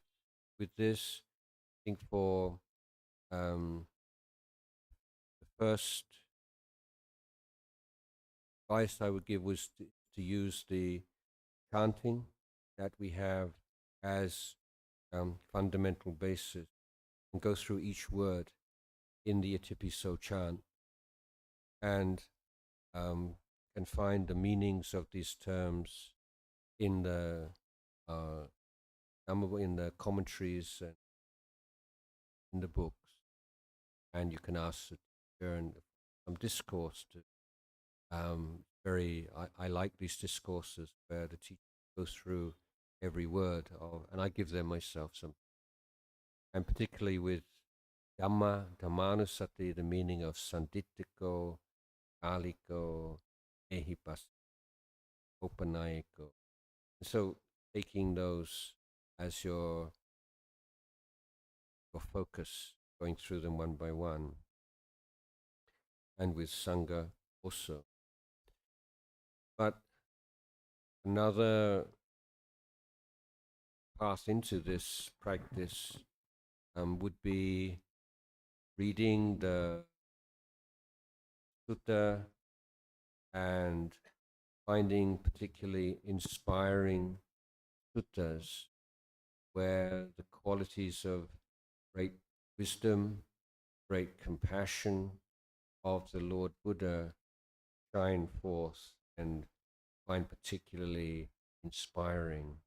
with this. I think for the first advice I would give was to use the chanting that we have as fundamental basis and go through each word in the Itipiso chant and can find the meanings of these terms in the in the commentaries and in the books, and you can ask the teacher and some discourse to I like these discourses where the teacher goes through every word of, and I give them myself some, and particularly with Dhamma, Dhammanusati, the meaning of Sanditiko, Kaliko, Ehipas, Opanayiko. So taking those as your focus, going through them one by one, and with Sangha also. But another path into this practice would be reading the sutta and finding particularly inspiring suttas where the qualities of great wisdom, great compassion of the Lord Buddha shine forth and find particularly inspiring.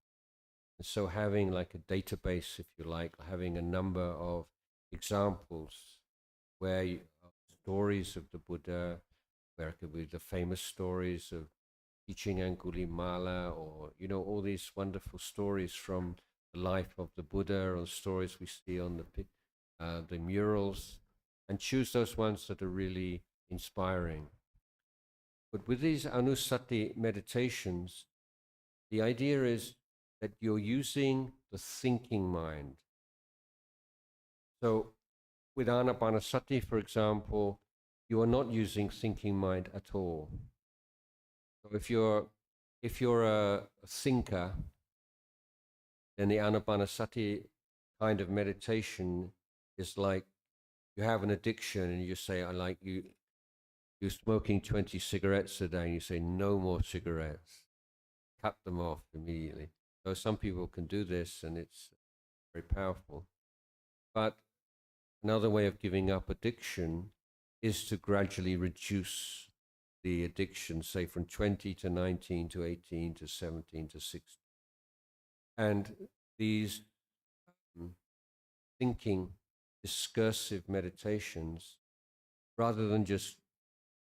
And so having like a database, if you like, having a number of examples where stories of the Buddha, where it could be the famous stories of teaching Angulimala, or all these wonderful stories from the life of the Buddha or the stories we see on the murals, and choose those ones that are really inspiring. But with these anusati meditations, the idea is that you're using the thinking mind. So with anapanasati, for example, you are not using thinking mind at all. So if you're a thinker, then the anapanasati kind of meditation is like you have an addiction and you say, I like you're smoking 20 cigarettes a day, and you say, no more cigarettes. Cut them off immediately. So some people can do this and it's very powerful. But another way of giving up addiction is to gradually reduce the addiction, say from 20 to 19 to 18 to 17 to 16. And these thinking, discursive meditations, rather than just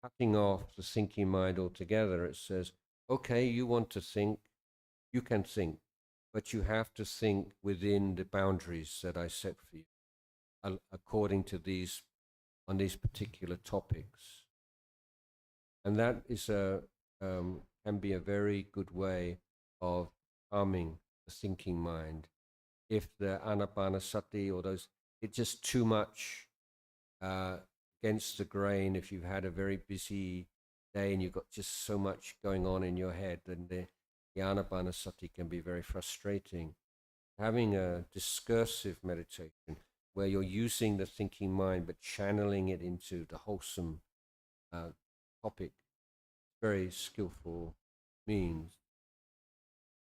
cutting off the thinking mind altogether, it says, okay, you want to think, you can think, but you have to think within the boundaries that I set for you, according to on these particular topics. And that is can be a very good way of calming the thinking mind. If the anapanasati or those, it's just too much against the grain, if you've had a very busy day and you've got just so much going on in your head, then the anapanasati can be very frustrating. Having a discursive meditation where you're using the thinking mind but channeling it into the wholesome topic, very skillful means.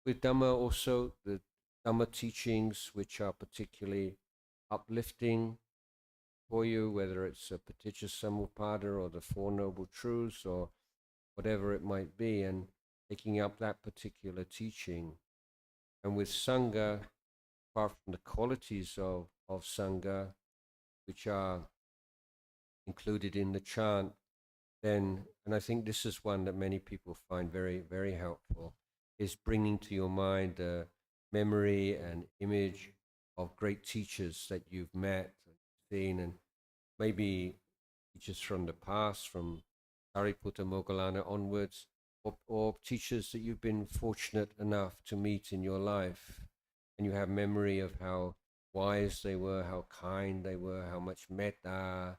With Dhamma also, the Dhamma teachings which are particularly uplifting for you, whether it's a Paticca Samuppada or the Four Noble Truths or whatever it might be, and taking up that particular teaching. And with Sangha, apart from the qualities of Sangha, which are included in the chant, then, and I think this is one that many people find very, very helpful, is bringing to your mind a memory and image of great teachers that you've met and seen, and maybe teachers from the past, from Sariputta Moggallana onwards, or teachers that you've been fortunate enough to meet in your life, and you have memory of how wise they were, how kind they were, how much metta,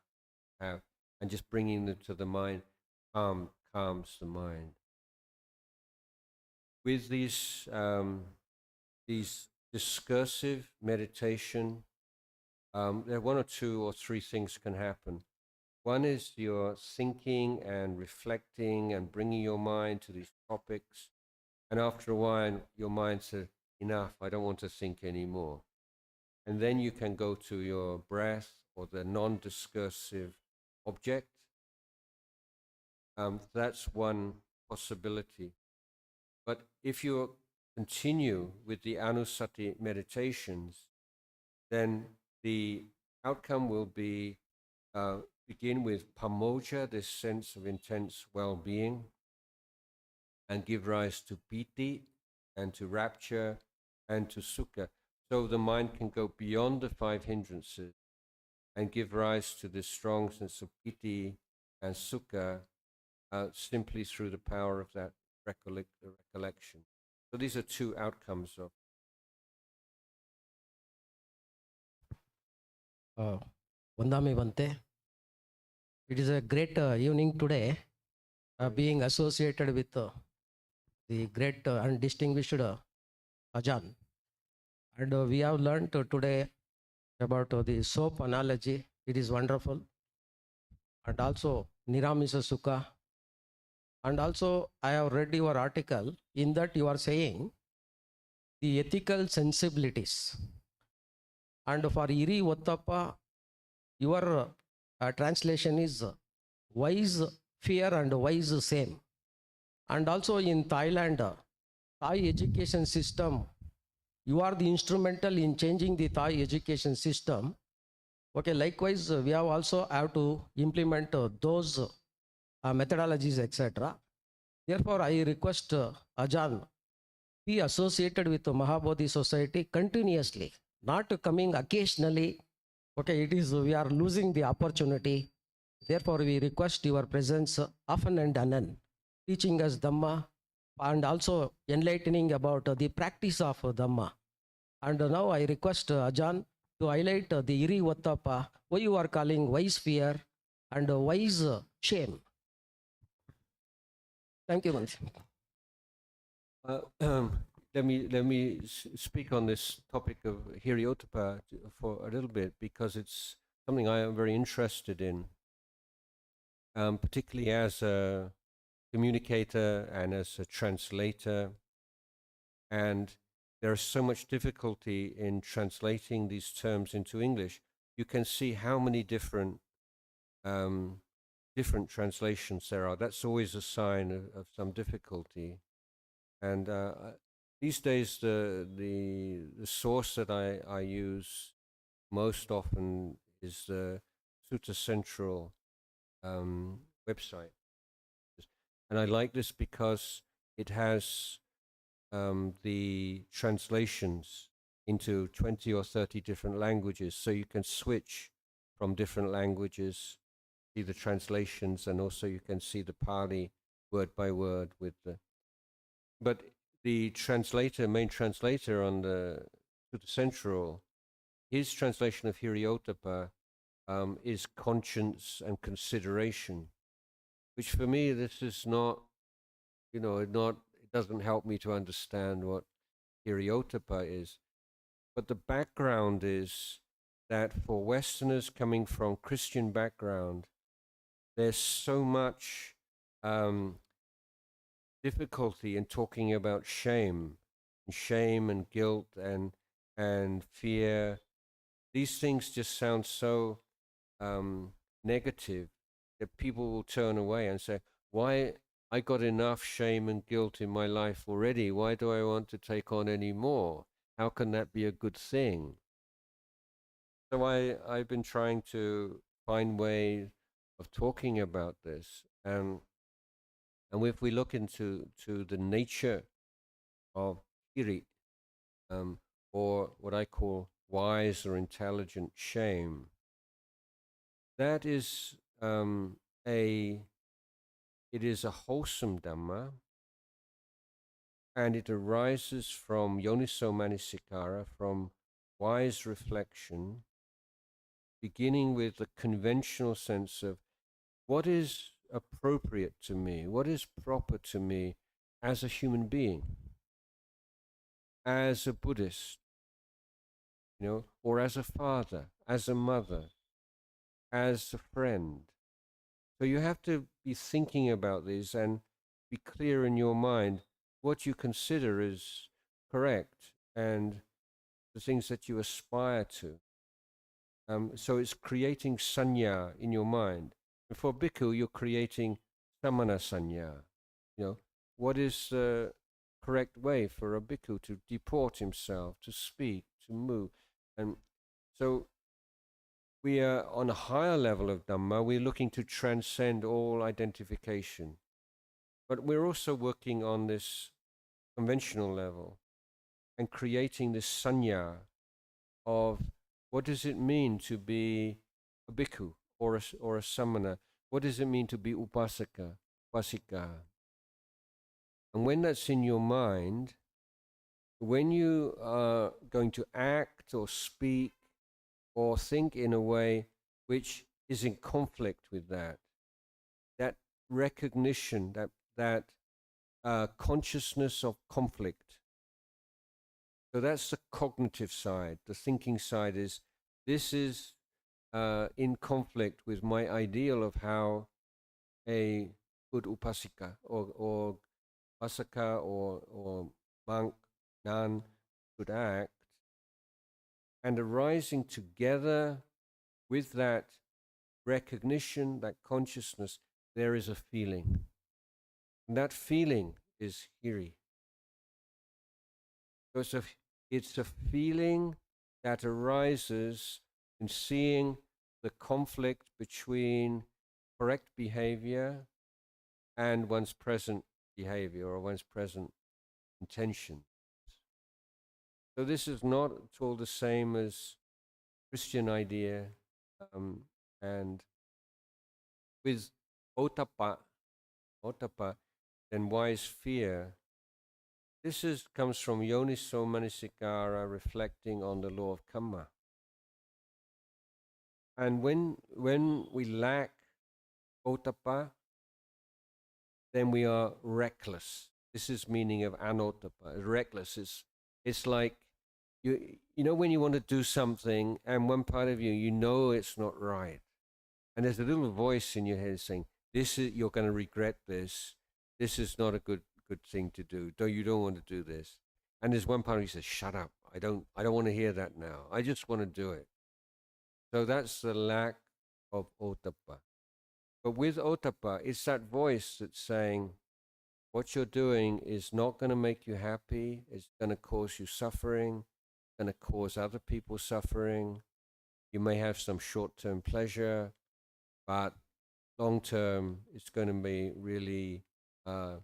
and just bringing them to the mind calms the mind. With these discursive meditation, there are one or two or three things can happen. One is you're thinking and reflecting and bringing your mind to these topics, and after a while your mind says, enough, I don't want to think anymore. And then you can go to your breath or the non-discursive object. That's one possibility. But if you continue with the anusati meditations, then the outcome will be begin with pamoja, this sense of intense well-being, and give rise to piti, and to rapture, and to sukha. So the mind can go beyond the five hindrances and give rise to this strong sense of piti and sukha simply through the power of that recollection. So these are two outcomes of Vandami Bante. It is a great evening today, being associated with the great and distinguished Ajahn. And we have learned today about the soap analogy. It is wonderful. And also Niramisa Sukha. And also I have read your article. In that you are saying the ethical sensibilities. And for Iri Ottappa, your translation is wise fear and wise same. And also in Thailand, Thai education system, you are the instrumental in changing the Thai education system. Okay, likewise, we have also have to implement those methodologies, etc. Therefore, I request Ajahn be associated with the Maha Bodhi Society continuously, not coming occasionally. Okay, it is, we are losing the opportunity. Therefore, we request your presence often and anon, teaching us Dhamma and also enlightening about the practice of Dhamma. And now I request Ajahn to highlight the Iri Vattapa, why you are calling wise fear and wise shame. Thank you, Mansi. Let me speak on this topic of Hiriotapa for a little bit, because it's something I am very interested in, particularly as a communicator and as a translator. And there is so much difficulty in translating these terms into English. You can see how many different translations there are. That's always a sign of some difficulty. And these days, the source that I use most often is the Sutta Central website. And I like this because it has the translations into 20 or 30 different languages, so you can switch from different languages, see the translations, and also you can see the Pali word by word with the. But the translator, main translator on the Sutta Central, his translation of Hiriotapa is conscience and consideration, which for me, this is not, it doesn't help me to understand what Hiriotapa is. But the background is that for Westerners coming from Christian background, there's so much difficulty in talking about shame and guilt and fear. These things just sound so negative that people will turn away and say, why, I got enough shame and guilt in my life already. Why do I want to take on any more? How can that be a good thing? So I've been trying to find ways of talking about this. And if we look into the nature of hiri, or what I call wise or intelligent shame, that is it is a wholesome Dhamma, and it arises from yoniso manasikara, from wise reflection, beginning with the conventional sense of what is appropriate to me, what is proper to me as a human being, as a Buddhist, or as a father, as a mother, as a friend. So you have to be thinking about these and be clear in your mind what you consider is correct and the things that you aspire to. So it's creating sanya in your mind. And for bhikkhu, you're creating samana sanya. What is the correct way for a bhikkhu to deport himself, to speak, to move? And so we are on a higher level of Dhamma. We're looking to transcend all identification. But we're also working on this conventional level and creating this sanya of what does it mean to be a bhikkhu or a samana? What does it mean to be upasaka, upasika? And when that's in your mind, when you are going to act or speak or think in a way which is in conflict with that recognition, that consciousness of conflict. So that's the cognitive side. The thinking side is, this is in conflict with my ideal of how a good upasika or upasaka or monk, nun should act. And arising together with that recognition, that consciousness, there is a feeling. And that feeling is hiri. So it's a feeling that arises in seeing the conflict between correct behavior and one's present behavior or one's present intention. So this is not at all the same as Christian idea, and with otapa, then wise fear. Comes from yoniso manasikara, reflecting on the law of Kamma. And when we lack otapa, then we are reckless. This is meaning of anotapa. Reckless is, it's like you know when you want to do something and one part of you know it's not right, and there's a little voice in your head saying, "This is, you're going to regret this. This is not a good thing to do. You don't want to do this." And there's one part of you says, "Shut up! I don't want to hear that now. I just want to do it." So that's the lack of otapa. But with otapa, it's that voice that's saying, what you're doing is not going to make you happy. It's going to cause you suffering. It's going to cause other people suffering. You may have some short-term pleasure, but long-term, it's going to be really a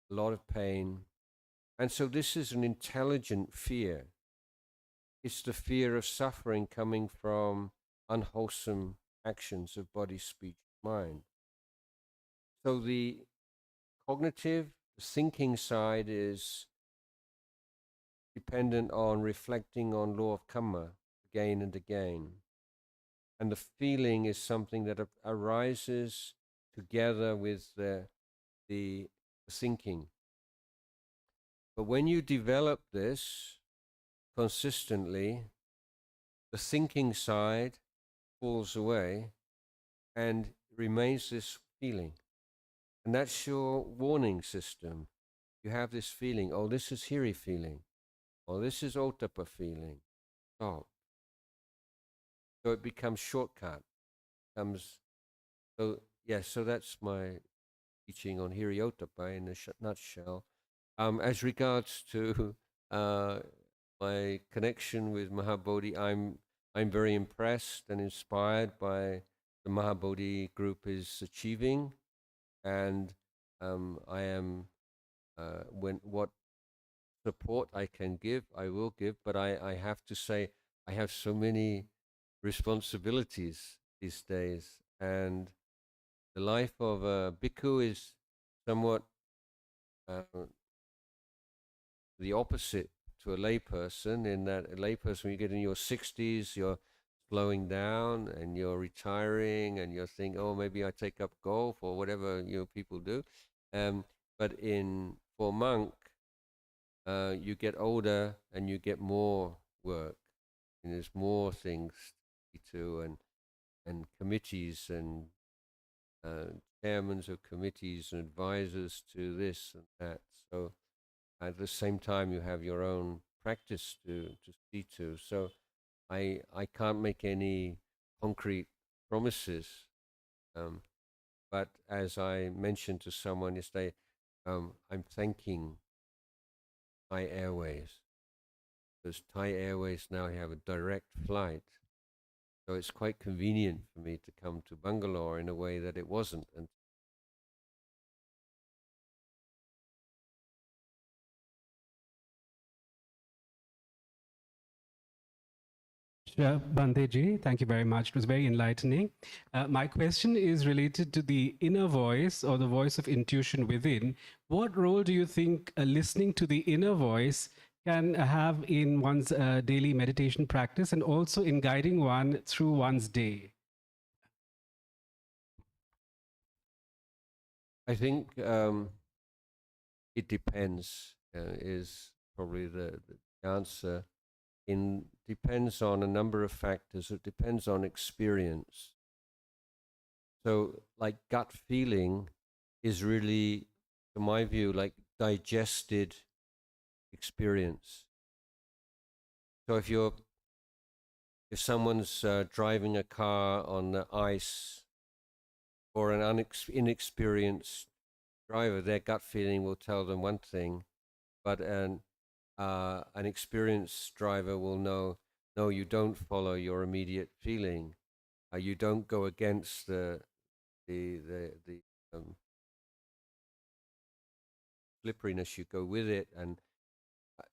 lot of pain. And so this is an intelligent fear. It's the fear of suffering coming from unwholesome actions of body, speech, mind. So the cognitive, thinking side is dependent on reflecting on law of Kamma again and again. And the feeling is something that arises together with the thinking. But when you develop this consistently, the thinking side falls away and remains this feeling. And that's your warning system. You have this feeling, oh, this is hiri feeling. Oh, this is otapa feeling. Stop. So it becomes shortcut. So that's my teaching on hiri otapa in a nutshell. As regards to my connection with Maha Bodhi, I'm very impressed and inspired by the Maha Bodhi group is achieving, and I am what support I can give, I will give. But I have to say, I have so many responsibilities these days, and the life of a bhikkhu is somewhat the opposite to a layperson, in that a layperson, when you get in your 60s, you're slowing down and you're retiring and you're thinking, oh, maybe I take up golf or whatever people do. But for monk, you get older and you get more work, and there's more things to do, and committees and chairmen of committees and advisors to this and that. So at the same time, you have your own practice to see to. So I can't make any concrete promises. But as I mentioned to someone yesterday, I'm thanking Thai Airways, because Thai Airways now have a direct flight. So it's quite convenient for me to come to Bangalore in a way that it wasn't. And Sure, Bandeji, thank you very much. It was very enlightening. My question is related to the inner voice, or the voice of intuition within. What role do you think listening to the inner voice can have in one's daily meditation practice, and also in guiding one through one's day? I think it depends, is probably the answer. Depends on a number of factors. It depends on experience. So, like, gut feeling is really, to my view, like digested experience. So if someone's driving a car on the ice, or an inexperienced driver, their gut feeling will tell them one thing, but an experienced driver will know, no, you don't follow your immediate feeling. You don't go against the slipperiness. You go with it, and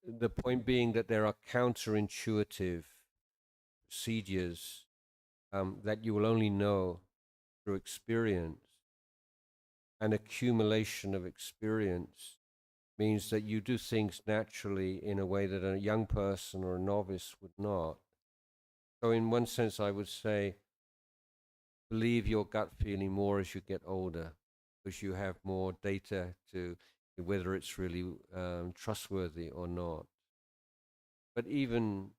The point being that there are counterintuitive procedures that you will only know through experience. And accumulation of experience means that you do things naturally in a way that a young person or a novice would not. So in one sense, I would say, believe your gut feeling more as you get older, because you have more data to whether it's really trustworthy or not. But even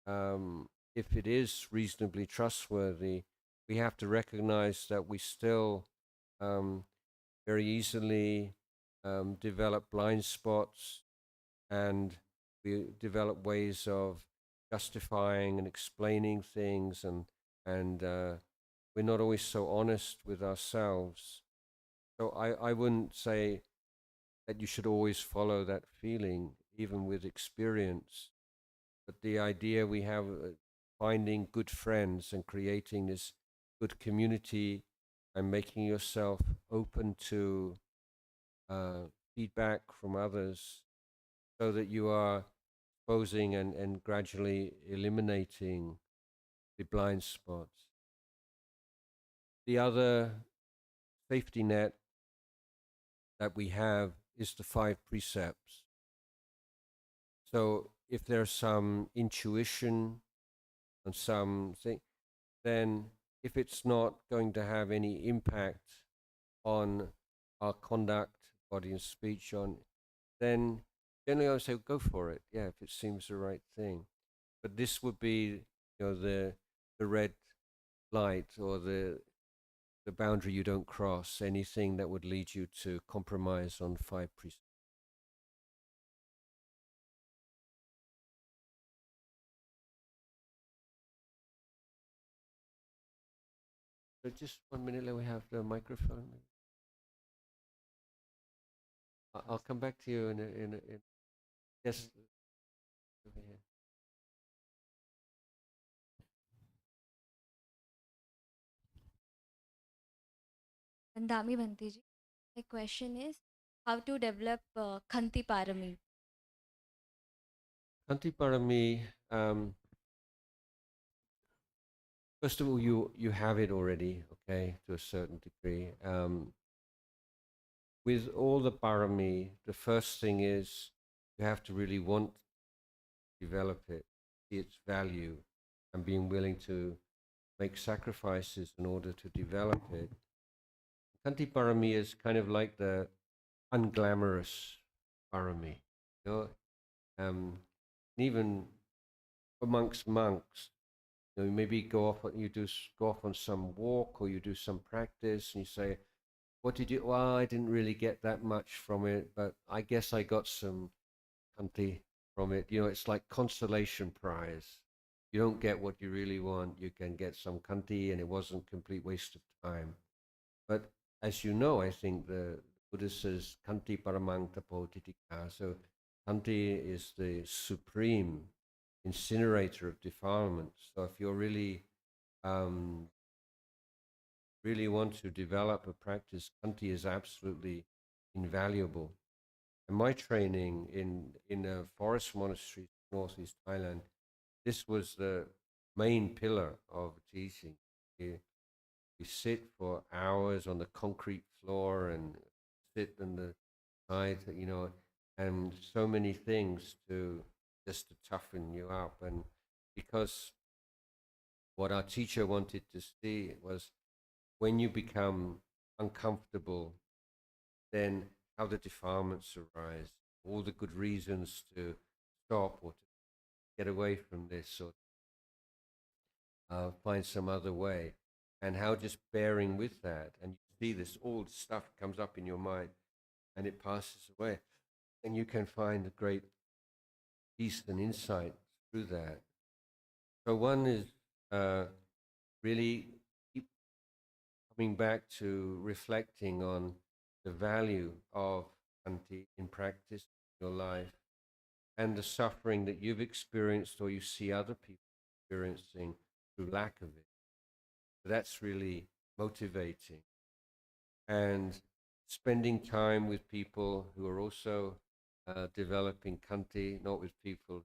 if it is reasonably trustworthy, we have to recognize that we still very easily develop blind spots, and we develop ways of justifying and explaining things, and we're not always so honest with ourselves. So I wouldn't say that you should always follow that feeling, even with experience. But the idea we have finding good friends and creating this good community and making yourself open to feedback from others, so that you are exposing and gradually eliminating the blind spots. The other safety net that we have is the 5 precepts. So if there's some intuition on something, then if it's not going to have any impact on our conduct, body and speech, then generally I would say go for it. Yeah, if it seems the right thing. But this would be, the red light, or the boundary you don't cross. Anything that would lead you to compromise on 5 precepts. So just 1 minute, let me have the microphone. I'll come back to you in yes. Over here. Andami Bhantiji, my question is how to develop Khanti Parami. Antiparami, first of all, you have it already, okay, to a certain degree. With all the parami, the first thing is you have to really want to develop it, see its value, and being willing to make sacrifices in order to develop it. Kanti parami is kind of like the unglamorous parami, you know. Even amongst monks, you maybe go off on some walk, or you do some practice, and you say, "What did you?" Well, I didn't really get that much from it, but I guess I got some kanti from it. It's like consolation prize. You don't get what you really want. You can get some kanti, and it wasn't complete waste of time. But as you know, I think the Buddha says kanti paramang tapo titika. So kanti is the supreme incinerator of defilements. So if you're really want to develop a practice, kanti is absolutely invaluable. And my training in a forest monastery, northeast Thailand, this was the main pillar of teaching. We sit for hours on the concrete floor and sit on the side, and so many things just to toughen you up. And because what our teacher wanted to see was, when you become uncomfortable, then how the defilements arise, all the good reasons to stop or to get away from this, or find some other way, and how just bearing with that, and you see this, all this stuff comes up in your mind, and it passes away, and you can find a great peace and insight through that. So one is really keep coming back to reflecting on the value of Khanti in practice in your life, and the suffering that you've experienced or you see other people experiencing through lack of it. So that's really motivating. And spending time with people who are also developing kanti, not with people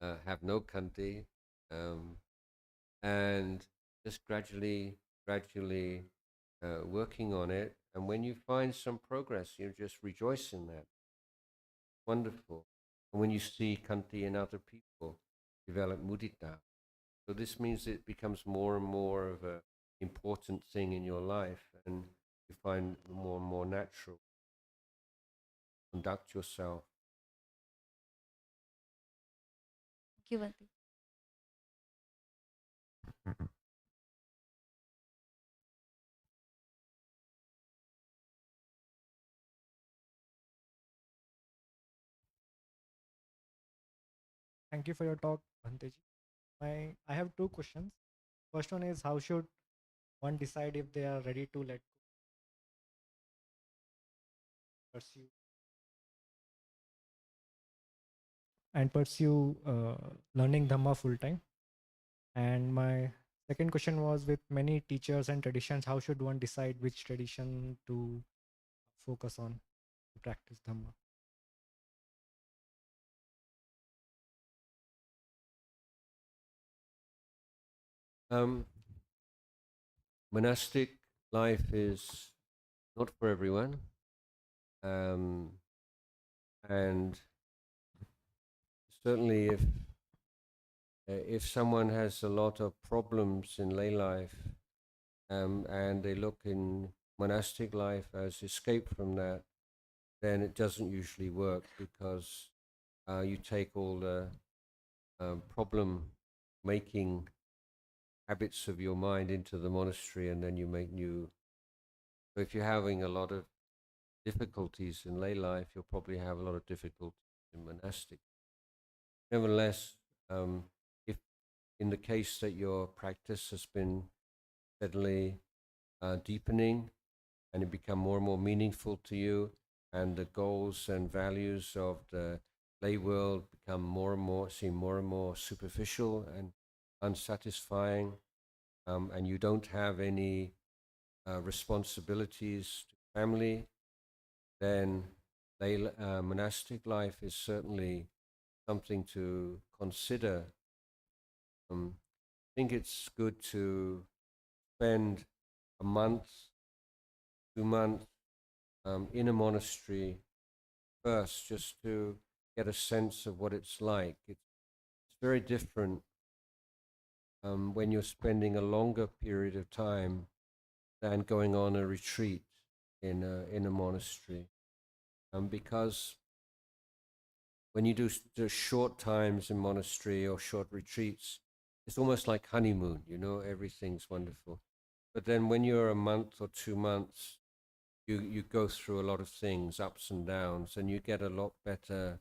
have no kanti, and just gradually working on it. And when you find some progress, you just rejoice in that. Wonderful. And when you see kanti in other people, develop mudita. So this means it becomes more and more of a important thing in your life, and you find more and more natural. Conduct yourself. Thank you, Bhante. Thank you for your talk, Bhanteji. I have two questions. First one is, how should one decide if they are ready to let go, pursue learning Dhamma full time? And my second question was, with many teachers and traditions, how should one decide which tradition to focus on to practice Dhamma? Monastic life is not for everyone, and certainly if someone has a lot of problems in lay life, and they look in monastic life as escape from that, then it doesn't usually work, because you take all the problem making habits of your mind into the monastery, and then you make new. So if you're having a lot of difficulties in lay life, you'll probably have a lot of difficulties in monastic. Nevertheless, if in the case that your practice has been steadily deepening, and it become more and more meaningful to you, and the goals and values of the lay world become seem more and more superficial and unsatisfying, and you don't have any responsibilities to family, then monastic life is certainly something to consider. I think it's good to spend a month, 2 months in a monastery first, just to get a sense of what it's like. It's very different when you're spending a longer period of time than going on a retreat in a monastery, because when you do short times in monastery or short retreats, it's almost like honeymoon, everything's wonderful. But then when you're a month or 2 months, you go through a lot of things, ups and downs, and you get a lot better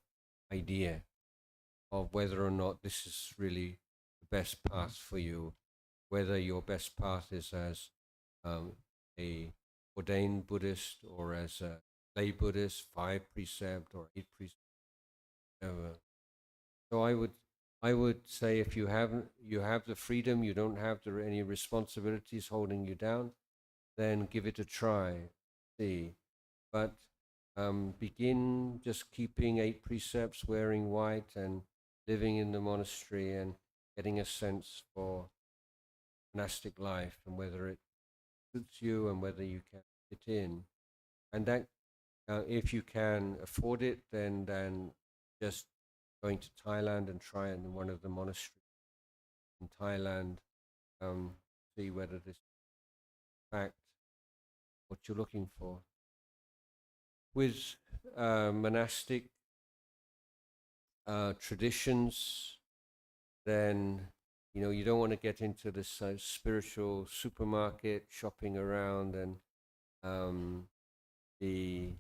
idea of whether or not this is really the best path for you, whether your best path is as a ordained Buddhist or as a lay Buddhist, 5 precept or 8 precept. So I would say, if you have the freedom, you don't have any responsibilities holding you down, then give it a try. See, but begin just keeping 8 precepts, wearing white, and living in the monastery, and getting a sense for monastic life and whether it suits you and whether you can fit in. And that, if you can afford it, then just going to Thailand and try it in one of the monasteries in Thailand, see whether this is in fact what you're looking for. With monastic traditions, then you don't want to get into this spiritual supermarket shopping around, and the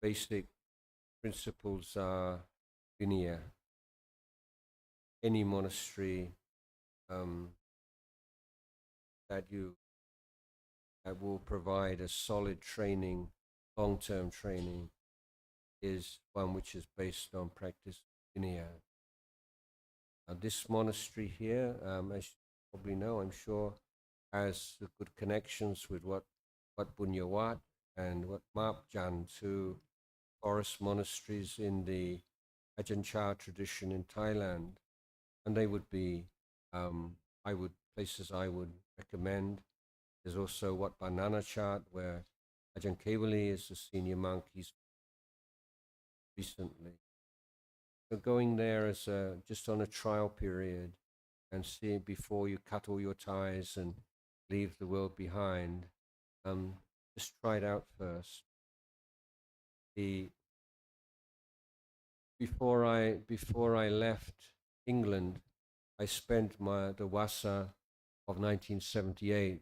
basic principles are Vinaya. Any monastery that will provide a solid training, long-term training, is one which is based on practice Vinaya. This monastery here, as you probably know, I'm sure, has good connections with what Bunyawat and what Mapjan, two forest monasteries in the Ajahn Chah tradition in Thailand, and they would be places I would recommend. There's also Wat Banana Chat, where Ajahn Kevali is the senior monk. He's recently. So going there as just on a trial period and see before you cut all your ties and leave the world behind, just try it out first. Before I left England, I spent the Wasa of 1978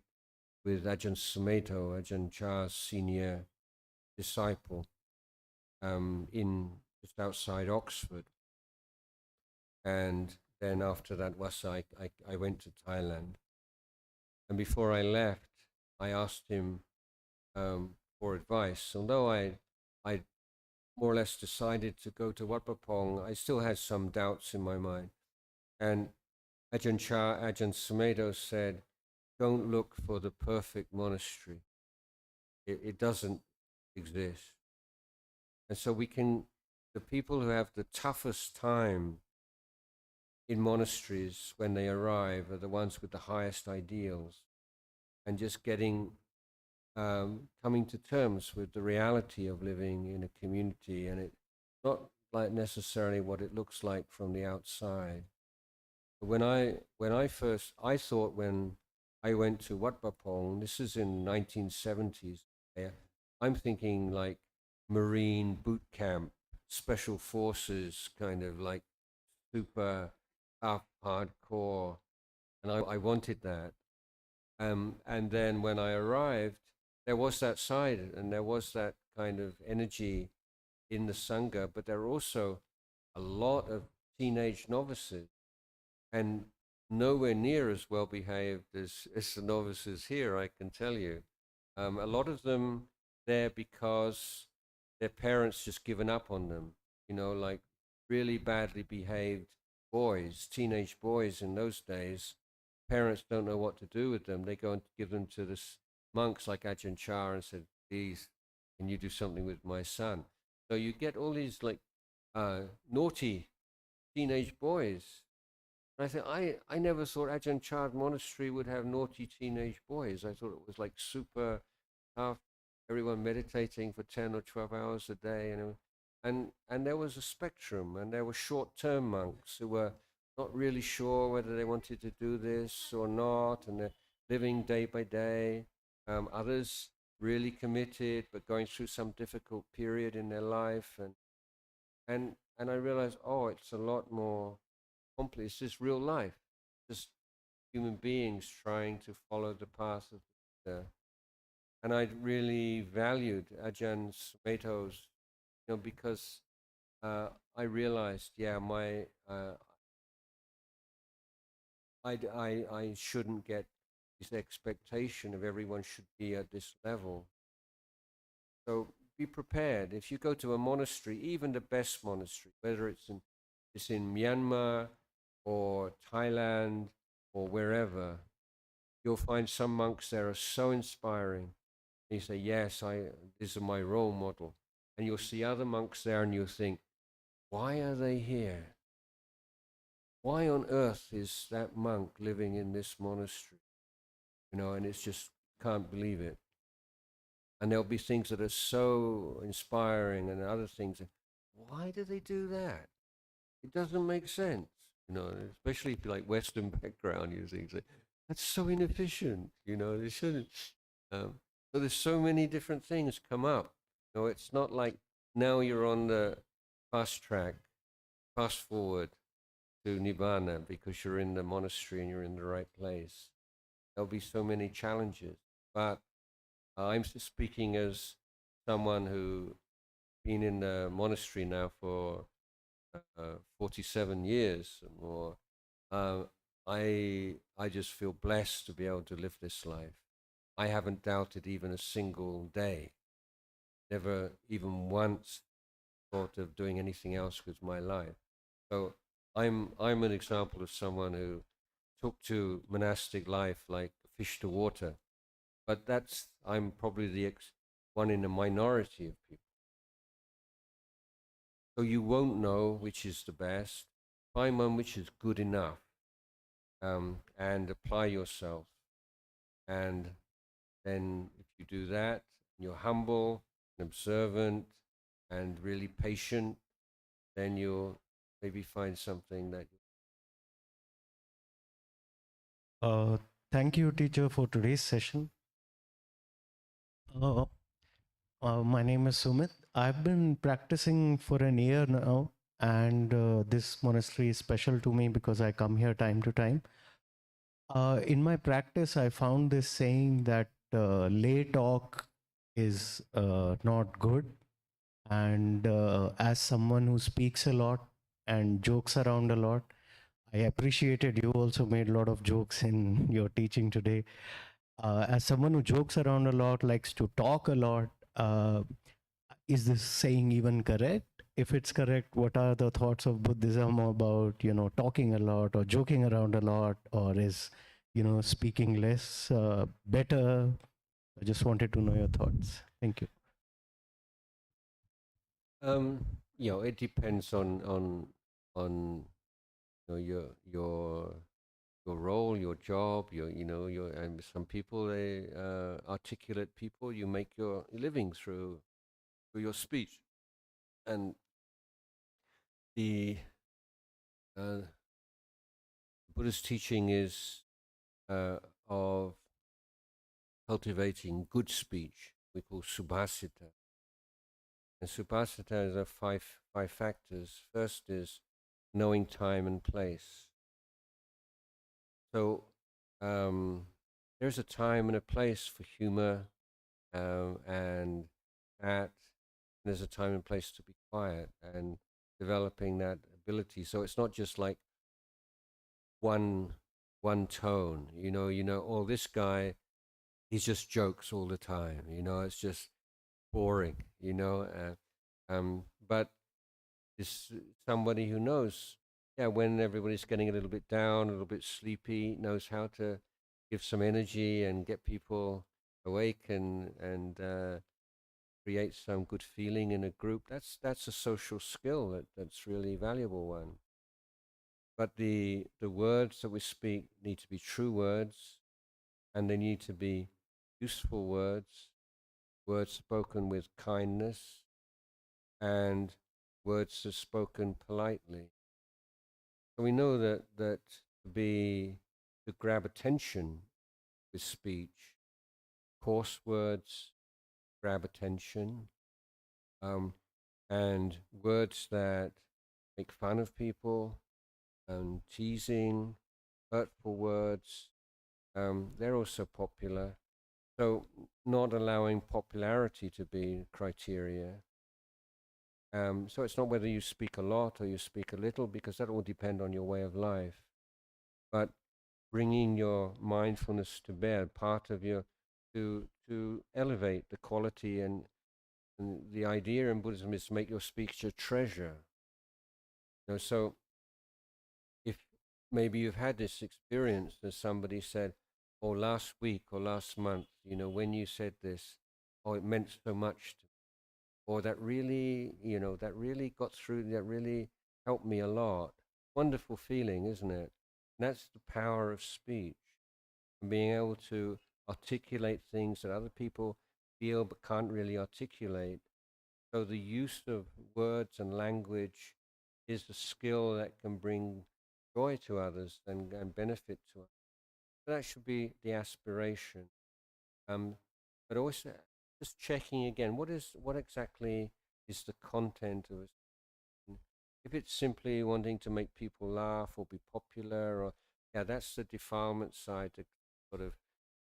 with Ajahn Sumedho, Ajahn Chah's senior disciple, in just outside Oxford. And then after that Wasa, I went to Thailand. And before I left, I asked him for advice. Although I more or less decided to go to Wat Pah Pong, I still had some doubts in my mind. And Ajahn Chah, Ajahn Sumedho said, don't look for the perfect monastery. It doesn't exist. And so the people who have the toughest time in monasteries when they arrive are the ones with the highest ideals, and just coming to terms with the reality of living in a community, and it's not like necessarily what it looks like from the outside. When I thought when I went to Wat Pah Pong, this is in 1970s, I'm thinking like Marine boot camp, special forces, kind of like super tough, hardcore, and I wanted that. And then when I arrived, there was that side, and there was that kind of energy in the Sangha, but there were also a lot of teenage novices, and nowhere near as well behaved as the novices here, I can tell you. A lot of them there because their parents just given up on them, like really badly behaved boys, teenage boys in those days. Parents don't know what to do with them. They go and give them to the monks like Ajahn Chah and said, please, can you do something with my son? So you get all these like naughty teenage boys. And I said, I never thought Ajahn Chah Monastery would have naughty teenage boys. I thought it was like super tough, everyone meditating for 10 or 12 hours a day. And there was a spectrum, and there were short-term monks who were not really sure whether they wanted to do this or not, and they're living day by day. Others really committed, but going through some difficult period in their life. And I realized, it's a lot more complex. It's just real life, just human beings trying to follow the path of the Buddha. And I really valued Ajahn Sumedho's, because I realized, I shouldn't get this expectation of everyone should be at this level. So be prepared. If you go to a monastery, even the best monastery, whether it's in Myanmar or Thailand or wherever, you'll find some monks there are so inspiring. And you say, yes, this is my role model. And you'll see other monks there and you'll think, why are they here? Why on earth is that monk living in this monastery? And it's just, can't believe it. And there'll be things that are so inspiring and other things. Why do they do that? It doesn't make sense. Especially if you like Western background, you think that's so inefficient. They shouldn't. So there's so many different things come up. It's not like now you're on the fast track, fast forward to Nibbana because you're in the monastery and you're in the right place. There'll be so many challenges. But I'm speaking as someone who's been in the monastery now for 47 years or more. I just feel blessed to be able to live this life. I haven't doubted even a single day. Never even once thought of doing anything else with my life. So I'm an example of someone who took to monastic life like a fish to water. But I'm probably the one in a minority of people. So you won't know which is the best. Find one which is good enough, and apply yourself. And then if you do that, you're humble and observant and really patient, then you'll maybe find something that. Thank you, teacher, for today's session. My name is Sumit. I've been practicing for an year now, and this monastery is special to me because I come here time to time. In my practice, I found this saying that lay talk is not good. And as someone who speaks a lot and jokes around a lot, I appreciated you also made a lot of jokes in your teaching today. As someone who jokes around a lot, likes to talk a lot, is this saying even correct? If it's correct, what are the thoughts of Buddhism about, talking a lot or joking around a lot, or is, speaking less better? I just wanted to know your thoughts. Thank you. It depends on your role, your job, and some people, they articulate people. You make your living through your speech, and the Buddha's teaching is of cultivating good speech. We call subhasita, and subhasita is of five factors. First is knowing time and place. So there's a time and a place for humor, and that. And there's a time and place to be quiet, and developing that ability. So it's not just like one tone. Oh, this guy, he just jokes all the time. It's just boring. But it's somebody who knows, when everybody's getting a little bit down, a little bit sleepy, knows how to give some energy and get people awake and create some good feeling in a group. That's a social skill that's really valuable one. But the words that we speak need to be true words, and they need to be useful words spoken with kindness, and words that are spoken politely. So we know that to grab attention with speech, coarse words grab attention, and words that make fun of people, and teasing, hurtful words, they're also popular. So not allowing popularity to be criteria. So it's not whether you speak a lot or you speak a little, because that will depend on your way of life. But bringing your mindfulness to bear, part of your, to elevate the quality, and the idea in Buddhism is to make your speech a treasure. So if maybe you've had this experience that somebody said, oh, last week or last month, when you said this, oh, it meant so much to me, or that really got through, that really helped me a lot. Wonderful feeling, isn't it? And that's the power of speech, and being able to articulate things that other people feel but can't really articulate. So the use of words and language is a skill that can bring joy to others and benefit to others. So that should be the aspiration. But also just checking again, what exactly is the content of it? If it's simply wanting to make people laugh or be popular, or that's the defilement side to sort of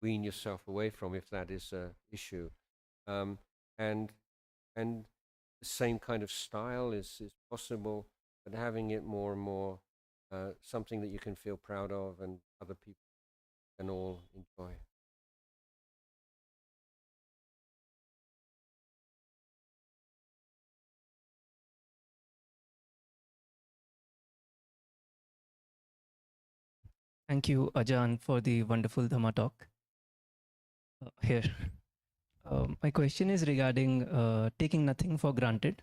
wean yourself away from, if that is a issue. And the same kind of style is possible, but having it more and more something that you can feel proud of and other people can all enjoy. Thank you, Ajahn, for the wonderful Dhamma talk. Here. My question is regarding taking nothing for granted.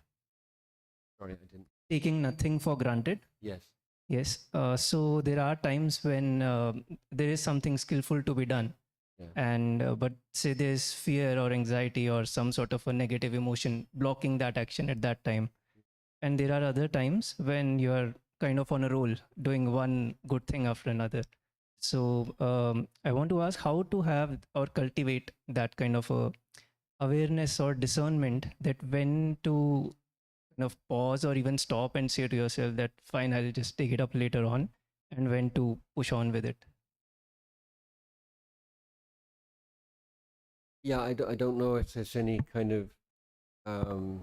Sorry, I didn't. taking nothing for granted. Yes. Yes. So there are times when there is something skillful to be done, Yeah. and but say there's fear or anxiety or some sort of a negative emotion blocking that action at that time. And there are other times when you're kind of on a roll, doing one good thing after another. So I want to ask how to have or cultivate that kind of a awareness or discernment, that when to kind of pause or even stop and say to yourself that fine, I'll just take it up later on, and when to push on with it. Yeah, I don't know if there's any kind of um,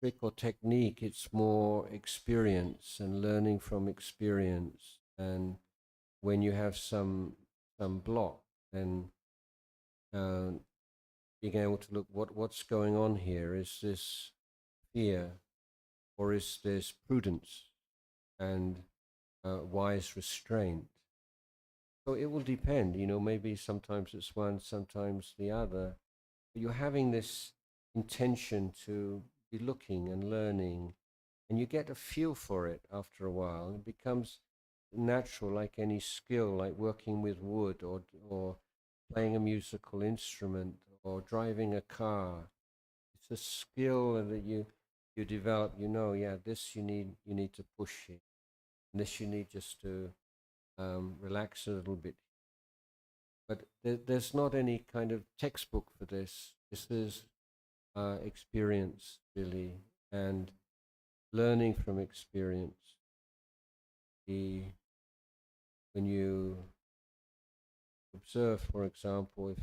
trick or technique. It's more experience and learning from experience. And when you have some block, then being able to look what's going on here. Is this fear, or is this prudence and wise restraint? So it will depend. Maybe sometimes it's one, sometimes the other. But you're having this intention to be looking and learning, and you get a feel for it after a while. It becomes natural, like any skill, like working with wood or playing a musical instrument or driving a car. It's a skill that you develop. Yeah, this you need to push it, and this you need just to relax a little bit. But there's not any kind of textbook for this. This is experience, really, and learning from experience. When you observe, for example, if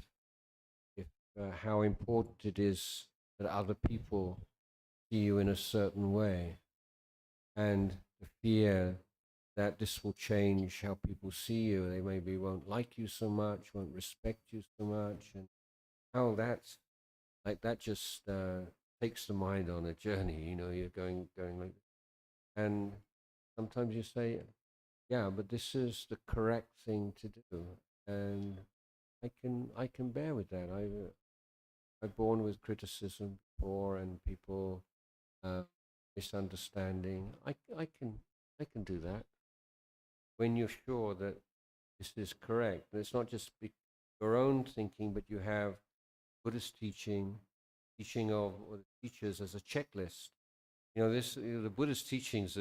how important it is that other people see you in a certain way, and the fear that this will change how people see you. They maybe won't like you so much, won't respect you so much, and how that's like that just takes the mind on a journey. You're going like, and sometimes you say, yeah, but this is the correct thing to do, and I can bear with that. I've borne with criticism before, and people misunderstanding. I can do that when you're sure that this is correct. And it's not just your own thinking, but you have Buddhist teaching of or the teachers as a checklist. The Buddhist teachings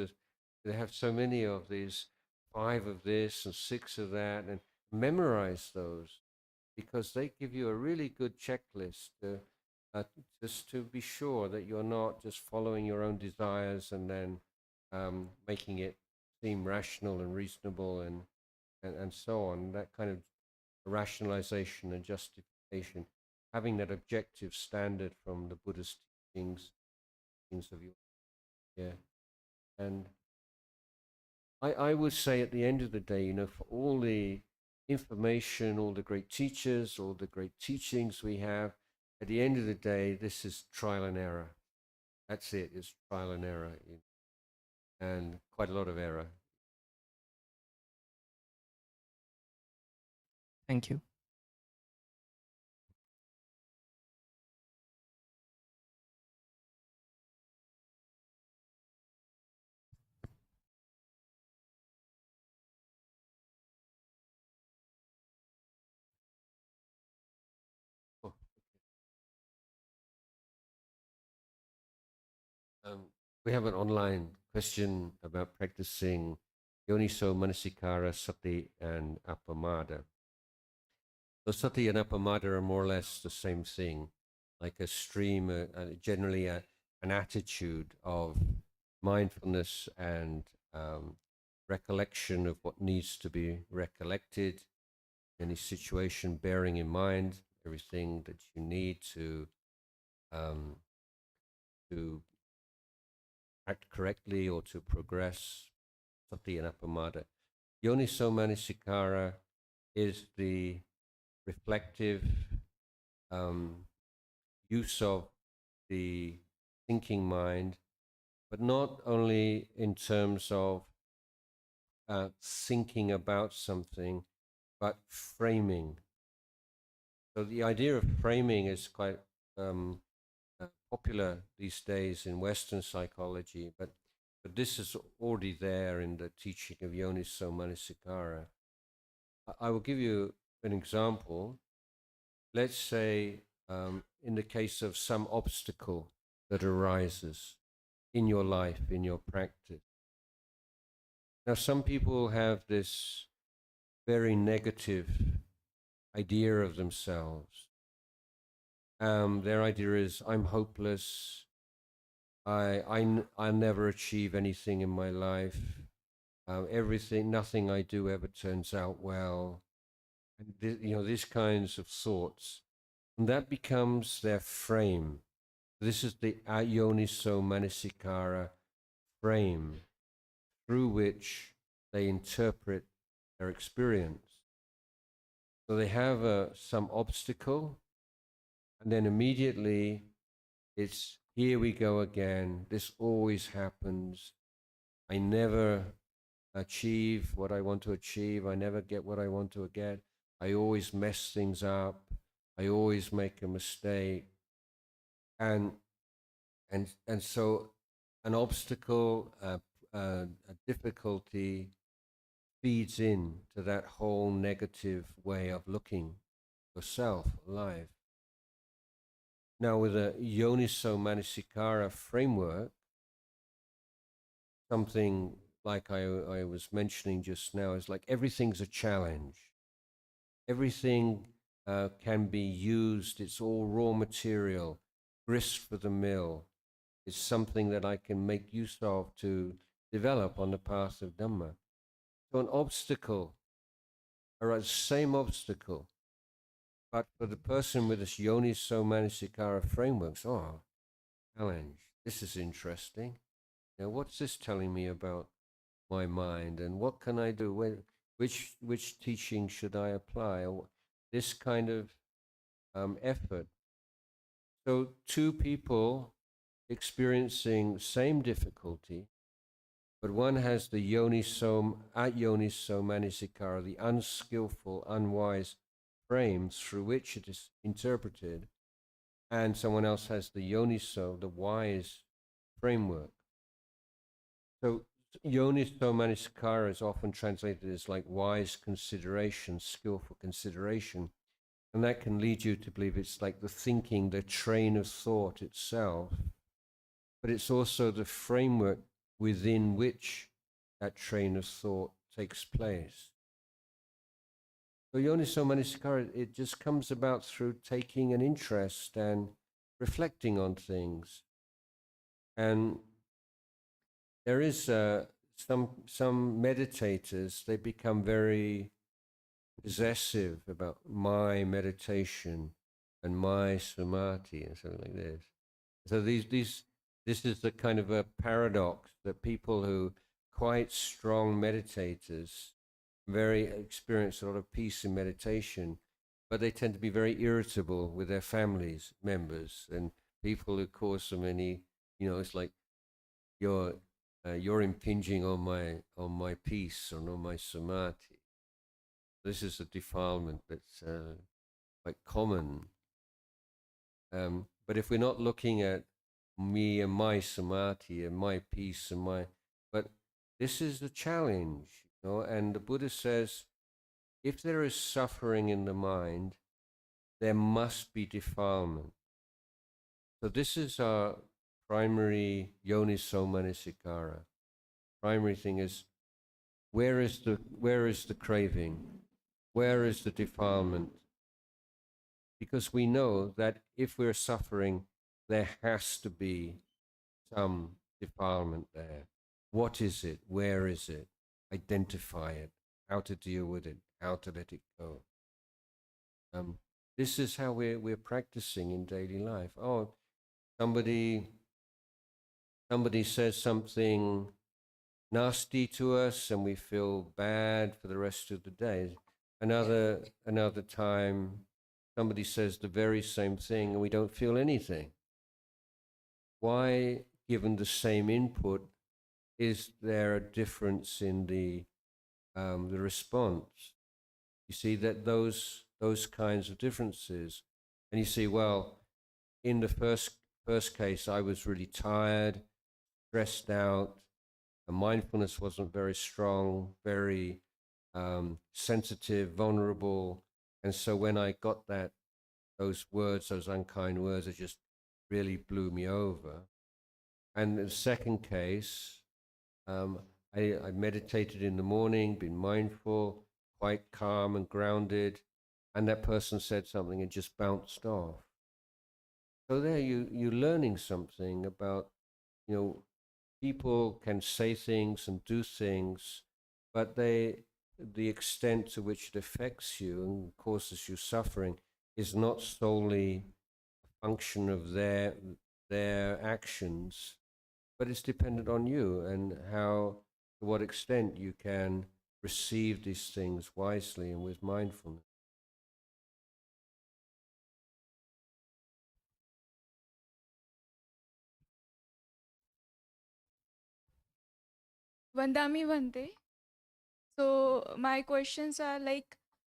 they have so many of these, 5 of this and 6 of that, and memorize those, because they give you a really good checklist just to be sure that you're not just following your own desires and then making it seem rational and reasonable and so on. That kind of rationalization and justification, having that objective standard from the Buddhist teachings of your, yeah. And I would say at the end of the day, for all the information, all the great teachers, all the great teachings we have, at the end of the day, this is trial and error. That's it. It's trial and error, and quite a lot of error. Thank you. Oh, we have an online question about practicing Yoniso Manasikara, Sati, and Appamada. So Sati and Appamada are more or less the same thing, like a stream, generally an attitude of mindfulness and recollection of what needs to be recollected, any situation, bearing in mind everything that you need to act correctly or to progress. Sati and Appamada. Yoniso Manasikara is the reflective use of the thinking mind, but not only in terms of thinking about something, but framing. So the idea of framing is quite popular these days in Western psychology, but this is already there in the teaching of Yoniso Manasikara. I will give you an example. Let's say in the case of some obstacle that arises in your life, in your practice. Now, some people have this very negative idea of themselves. Their idea is, I'm hopeless. I'll never achieve anything in my life. Nothing I do ever turns out well. And these kinds of thoughts. And that becomes their frame. This is the Yoniso Manasikara frame through which they interpret their experience. So they have some obstacle, and then immediately it's, here we go again. This always happens. I never achieve what I want to achieve. I never get what I want to get. I always mess things up. I always make a mistake. And so an obstacle, a difficulty feeds in to that whole negative way of looking yourself, life. Now, with a Yoniso Manasikara framework, something like I was mentioning just now is like everything's a challenge. Everything can be used. It's all raw material, grist for the mill. It's something that I can make use of to develop on the path of Dhamma. So an obstacle, all right, same obstacle, but for the person with this Yoniso Manasikara frameworks, challenge, this is interesting. Now, what's this telling me about my mind, and what can I do? Which teaching should I apply? Or this kind of effort. So two people experiencing same difficulty, but one has the Yoniso Manasikara, the unskillful, unwise frame through which it is interpreted, and someone else has the Yoniso, the wise framework. So Yoniso Manasikara is often translated as like wise consideration, skillful consideration. And that can lead you to believe it's like the thinking, the train of thought itself. But it's also the framework within which that train of thought takes place. So Yoniso Manasikara, it just comes about through taking an interest and reflecting on things. And there is some meditators, they become very possessive about my meditation and my samadhi and something like this. So this is the kind of a paradox that people who quite strong meditators, very experience a lot of peace in meditation, but they tend to be very irritable with their families members and people who cause them any, it's like you're impinging on my peace or on my samadhi. This is a defilement that's quite common. But if we're not looking at me and my samadhi and my peace but this is the challenge, and the Buddha says, if there is suffering in the mind, there must be defilement. So this is our primary Yoniso Manasikara. Primary thing is, where is the craving? Where is the defilement? Because we know that if we're suffering, there has to be some defilement there. What is it? Where is it? Identify it. How to deal with it. How to let it go. This is how we're practicing in daily life. Somebody says something nasty to us, and we feel bad for the rest of the day. Another time, somebody says the very same thing and we don't feel anything. Why, given the same input, is there a difference in the response? You see that those kinds of differences, and you see, well, in the first first case, I was really tired, stressed out. The mindfulness wasn't very strong, very sensitive, vulnerable. And so when I got those words, those unkind words, it just really blew me over. And the second case, I meditated in the morning, been mindful, quite calm and grounded, and that person said something and just bounced off. So there you're learning something about, people can say things and do things, but the extent to which it affects you and causes you suffering is not solely a function of their actions, but it's dependent on you and to what extent you can receive these things wisely and with mindfulness. Vandami Vande. So my questions are like,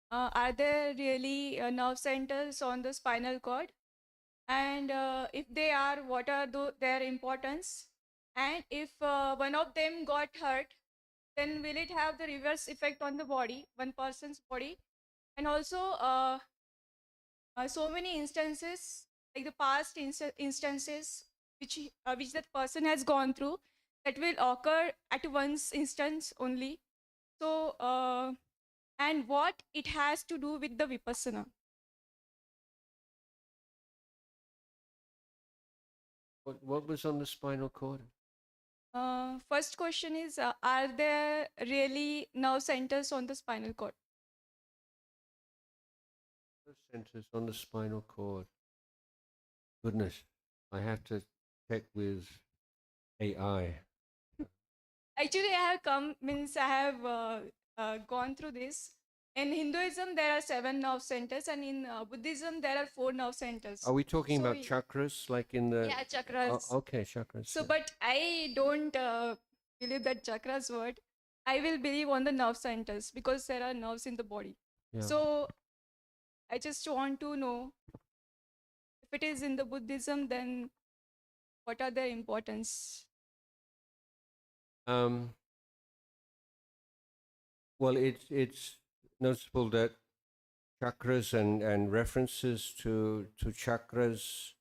are there really nerve centers on the spinal cord? And if they are, what are their importance? And if one of them got hurt, then will it have the reverse effect on the body, one person's body? And also, so many instances, like the past instances which that person has gone through, that will occur at one's instance only. So, and what it has to do with the vipassana? What was on the spinal cord? First question is, are there really nerve centers on the spinal cord? Centers on the spinal cord. Goodness, I have to check with AI. Actually, I have gone through this. In Hinduism, there are 7 nerve centers, and in Buddhism, there are 4 nerve centers. Are we talking So, about chakras, like in the? Yeah, chakras. Oh, okay, chakras. So, yeah. but I don't believe that chakras word. I will believe on the nerve centers because there are nerves in the body. Yeah. So, I just want to know if it is in the Buddhism, then what are their importance? Well, it's noticeable that chakras and references to chakras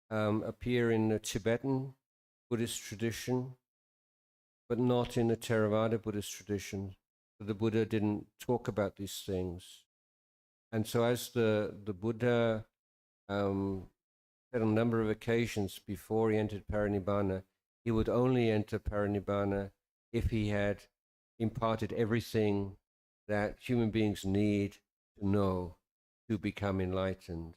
appear in the Tibetan Buddhist tradition, but not in the Theravada Buddhist tradition. The Buddha didn't talk about these things. And so as the Buddha said on a number of occasions before he entered Parinibbana, he would only enter Parinibbana if he had imparted everything that human beings need to know to become enlightened.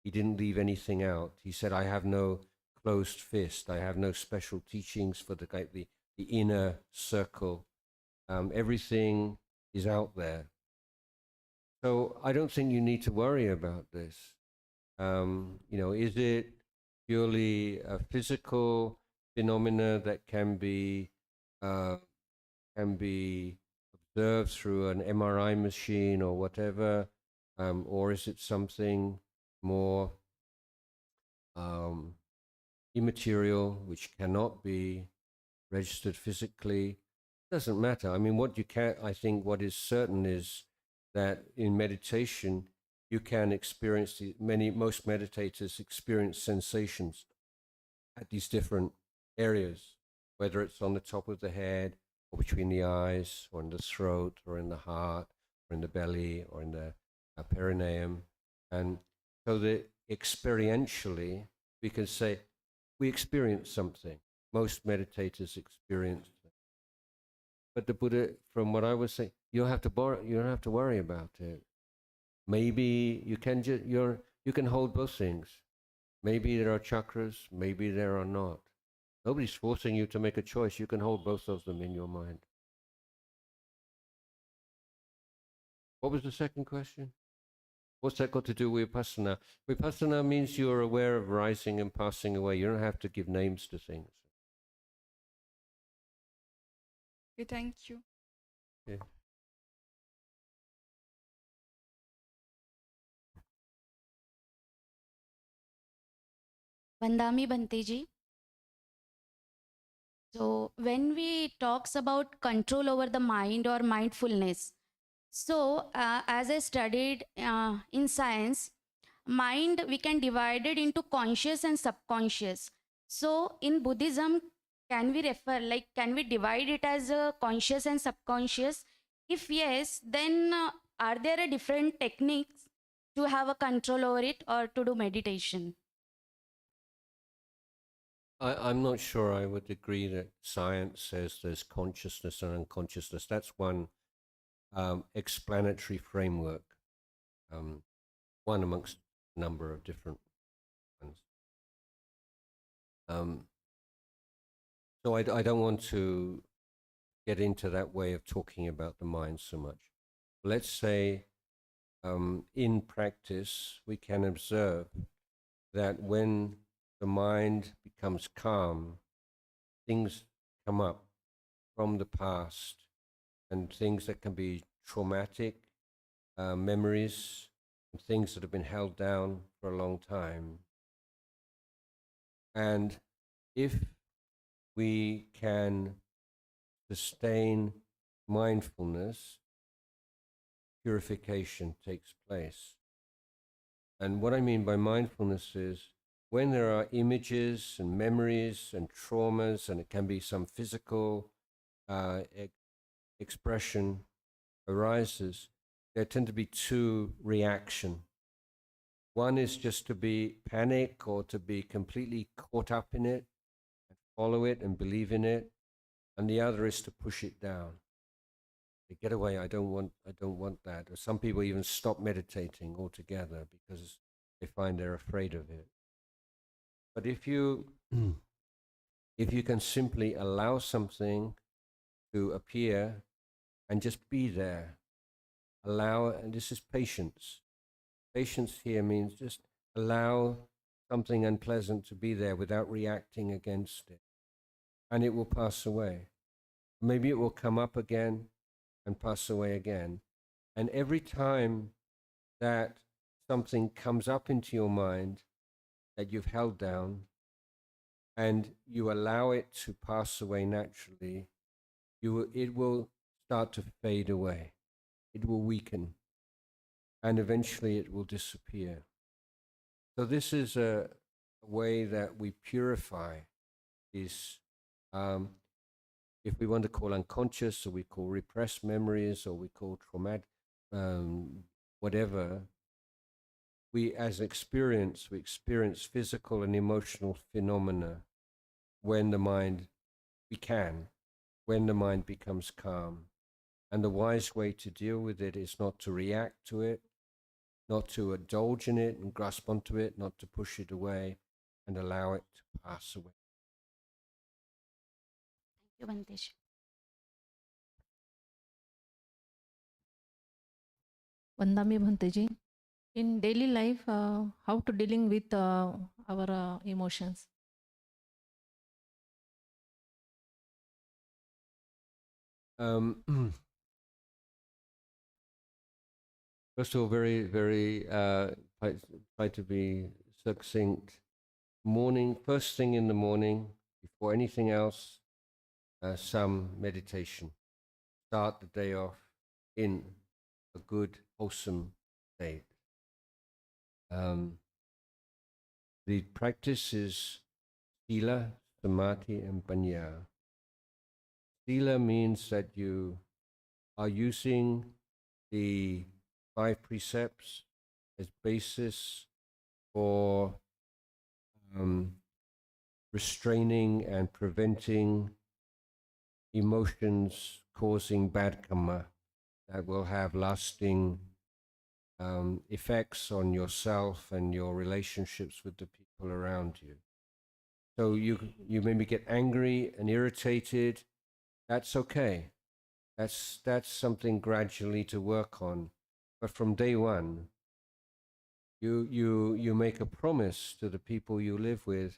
He didn't leave anything out. He said, I have no closed fist. I have no special teachings for the inner circle. Everything is out there. So I don't think you need to worry about this. Is it purely a physical phenomena that can be observed through an MRI machine or whatever, or is it something more immaterial which cannot be registered physically? Doesn't matter. I mean, I think what is certain is that in meditation, you can experience most meditators experience sensations at these different areas, whether it's on the top of the head or between the eyes or in the throat or in the heart or in the belly or in the perineum. And so that experientially, we can say we experience something. Most meditators experience it. But the Buddha, from what I was saying, you don't have to worry about it. Maybe you can hold both things. Maybe there are chakras, maybe there are not. Nobody's forcing you to make a choice. You can hold both of them in your mind. What was the second question? What's that got to do with vipassana? Vipassana means you're aware of rising and passing away. You don't have to give names to things. Okay, thank you. Yeah. Vandami Bhanteji. So when we talks about control over the mind or mindfulness, so as I studied in science, mind we can divide it into conscious and subconscious. So in Buddhism, can we refer, like, can we divide it as conscious and subconscious? If yes, then are there a different techniques to have a control over it or to do meditation? I'm not sure I would agree that science says there's consciousness and unconsciousness. That's one explanatory framework, one amongst a number of different ones. So I don't want to get into that way of talking about the mind so much. Let's say in practice, we can observe that when the mind becomes calm, things come up from the past and things that can be traumatic, memories, and things that have been held down for a long time. And if we can sustain mindfulness, purification takes place. And what I mean by mindfulness is when there are images and memories and traumas, and it can be some physical expression arises, there tend to be two reactions. One is just to be panic or to be completely caught up in it, and follow it and believe in it, and the other is to push it down. They get away. I don't want that. Or some people even stop meditating altogether because they find they're afraid of it. But if you can simply allow something to appear and just be there, allow, and this is patience. Patience here means just allow something unpleasant to be there without reacting against it, and it will pass away. Maybe it will come up again and pass away again. And every time that something comes up into your mind that you've held down and you allow it to pass away naturally, it will start to fade away. It will weaken and eventually it will disappear. So this is a way that we purify these, if we want to call unconscious, or we call repressed memories, or we call traumatic, whatever, we experience physical and emotional phenomena when the mind becomes calm. And the wise way to deal with it is not to react to it, not to indulge in it and grasp onto it, not to push it away and allow it to pass away. Thank you, Bhanteji. Vandami Bhanteji. In daily life, how to dealing with our emotions? First of all, very try to be succinct. First thing in the morning, before anything else, some meditation. Start the day off in a good, wholesome state. The practice is sila, samadhi, and panya. Sila means that you are using the 5 precepts as basis for restraining and preventing emotions causing bad kamma that will have lasting effects on yourself and your relationships with the people around you. So you maybe get angry and irritated. That's okay. That's something gradually to work on. But from day one, you make a promise to the people you live with.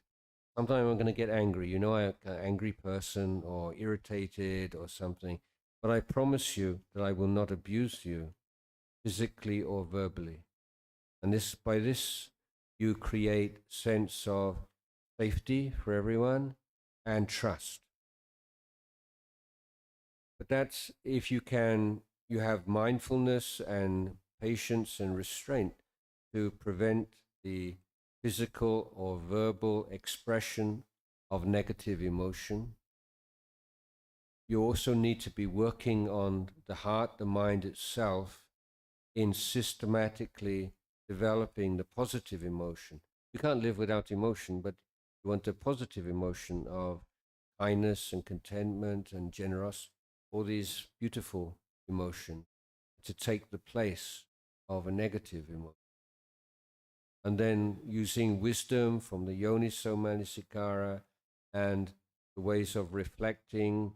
Sometime I'm going to get angry. You know, I'm an angry person or irritated or something. But I promise you that I will not abuse you physically or verbally. And by this, you create sense of safety for everyone, and trust. But that's if you have mindfulness and patience and restraint to prevent the physical or verbal expression of negative emotion. You also need to be working on the heart, the mind itself, in systematically developing the positive emotion. You can't live without emotion, but you want a positive emotion of kindness and contentment and generosity, all these beautiful emotions, to take the place of a negative emotion. And then using wisdom from the Yoniso Manasikara and the ways of reflecting,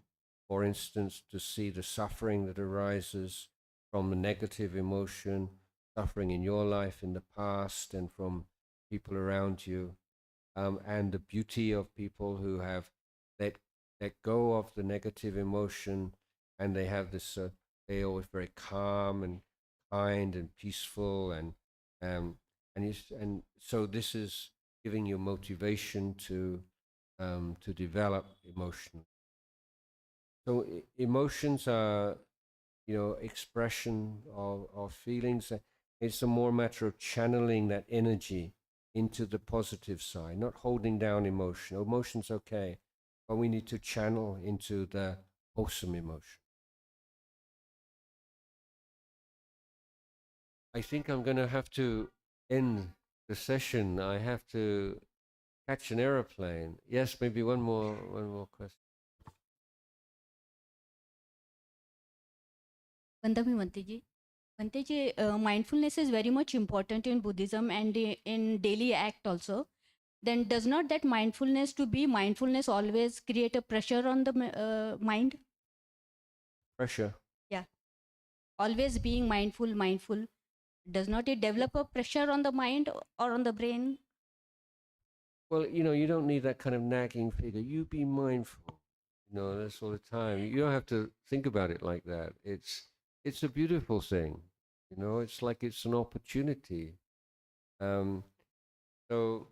for instance, to see the suffering that arises from the negative emotion, suffering in your life in the past and from people around you, and the beauty of people who have let go of the negative emotion, and they have this, they are always very calm and kind and peaceful, and so this is giving you motivation to develop emotion. So emotions are, expression of feelings. It's a more matter of channeling that energy into the positive side, not holding down emotion. Emotion's okay, but we need to channel into the wholesome emotion. I think I'm going to have to end the session. I have to catch an aeroplane. Yes, maybe one more question. Vandami Bhanteji. Bhanteji, mindfulness is very much important in Buddhism and in daily act also. Then does not that mindfulness to be mindfulness always create a pressure on the mind? Pressure. Yeah. Always being mindful. Does not it develop a pressure on the mind or on the brain? Well, you don't need that kind of nagging figure. You be mindful. That's all the time. You don't have to think about it like that. It's a beautiful thing. It's like it's an opportunity. So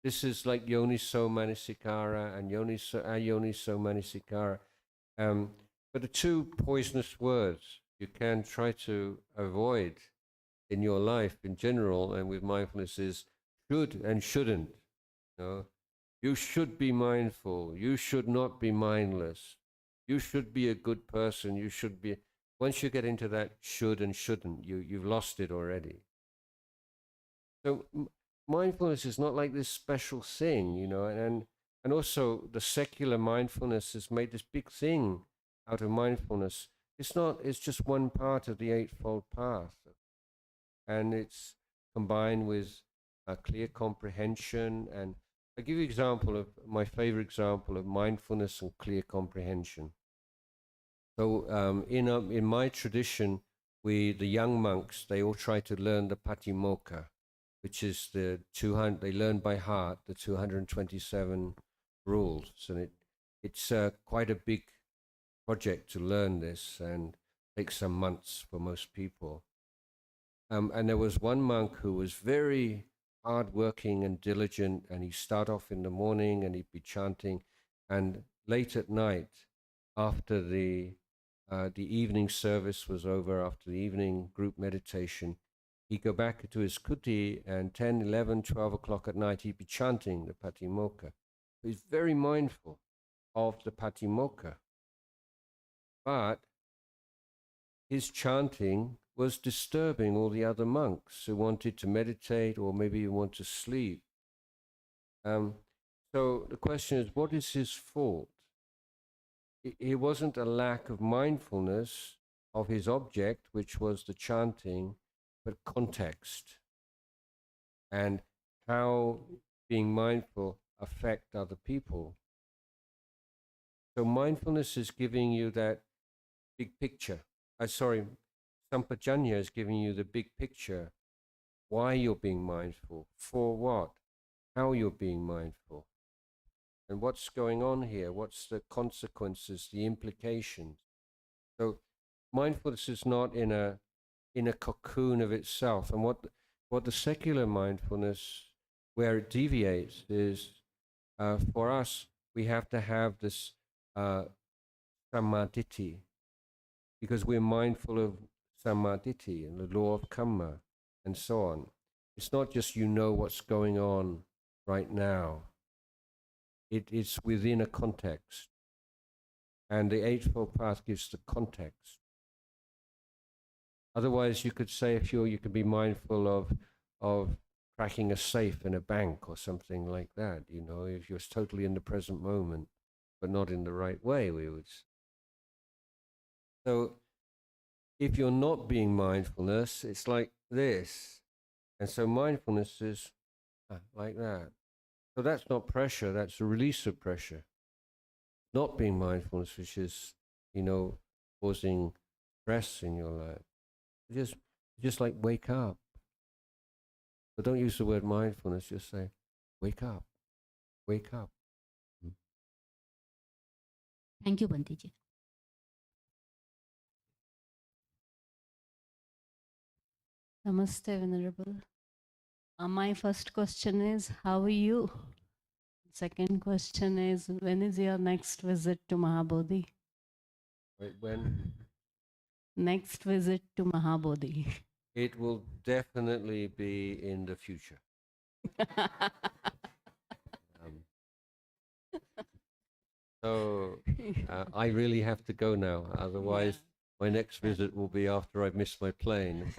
this is like yoniso manasikara and ayoniso manasikara. But the two poisonous words you can try to avoid in your life in general and with mindfulness is should and shouldn't. You should be mindful. You should not be mindless. You should be a good person. You should be. Once you get into that should and shouldn't, you've lost it already. So mindfulness is not like this special thing, and also the secular mindfulness has made this big thing out of mindfulness. It's not. It's just one part of the Eightfold Path, and it's combined with a clear comprehension. And I'll give you an example of my favorite example of mindfulness and clear comprehension. So in my tradition, the young monks, they all try to learn the Patimokkha, which is the 200, they learn by heart the 227 rules. And it's quite a big project to learn this and takes some months for most people. And there was one monk who was very hardworking and diligent, and he'd start off in the morning and he'd be chanting, and late at night, after the evening service was over, after the evening group meditation, he'd go back to his kuti, and 10, 11, 12 o'clock at night, he'd be chanting the Patimokkha. He's very mindful of the Patimokkha. But his chanting was disturbing all the other monks who wanted to meditate or maybe want to sleep. So the question is, what is his fault? It wasn't a lack of mindfulness of his object, which was the chanting, but context and how being mindful affect other people. So mindfulness is giving you that big picture. Sampajanya is giving you the big picture, why you're being mindful, for what, how you're being mindful, and what's going on here, what's the consequences, the implications. So mindfulness is not in a cocoon of itself. And what the secular mindfulness, where it deviates is for us, we have to have this samadhi, because we're mindful of samadhi and the law of Kamma and so on. It's not just you know what's going on right now. It's within a context. And the Eightfold Path gives the context. Otherwise, you could say, if you could be mindful of cracking a safe in a bank or something like that, you know, if you're totally in the present moment, but not in the right way, we would. So if you're not being mindfulness, it's like this. And so mindfulness is like that. So that's not pressure, that's a release of pressure. Not being mindfulness, which is, you know, causing stress in your life. Just like wake up. But don't use the word mindfulness, just say, wake up, wake up. Thank you, Bhante. Namaste, Venerable. My first question is, how are you? Second question is, when is your next visit to Maha Bodhi? Wait, when? Next visit to Maha Bodhi. It will definitely be in the future. So I really have to go now. Otherwise, my next visit will be after I've missed my plane.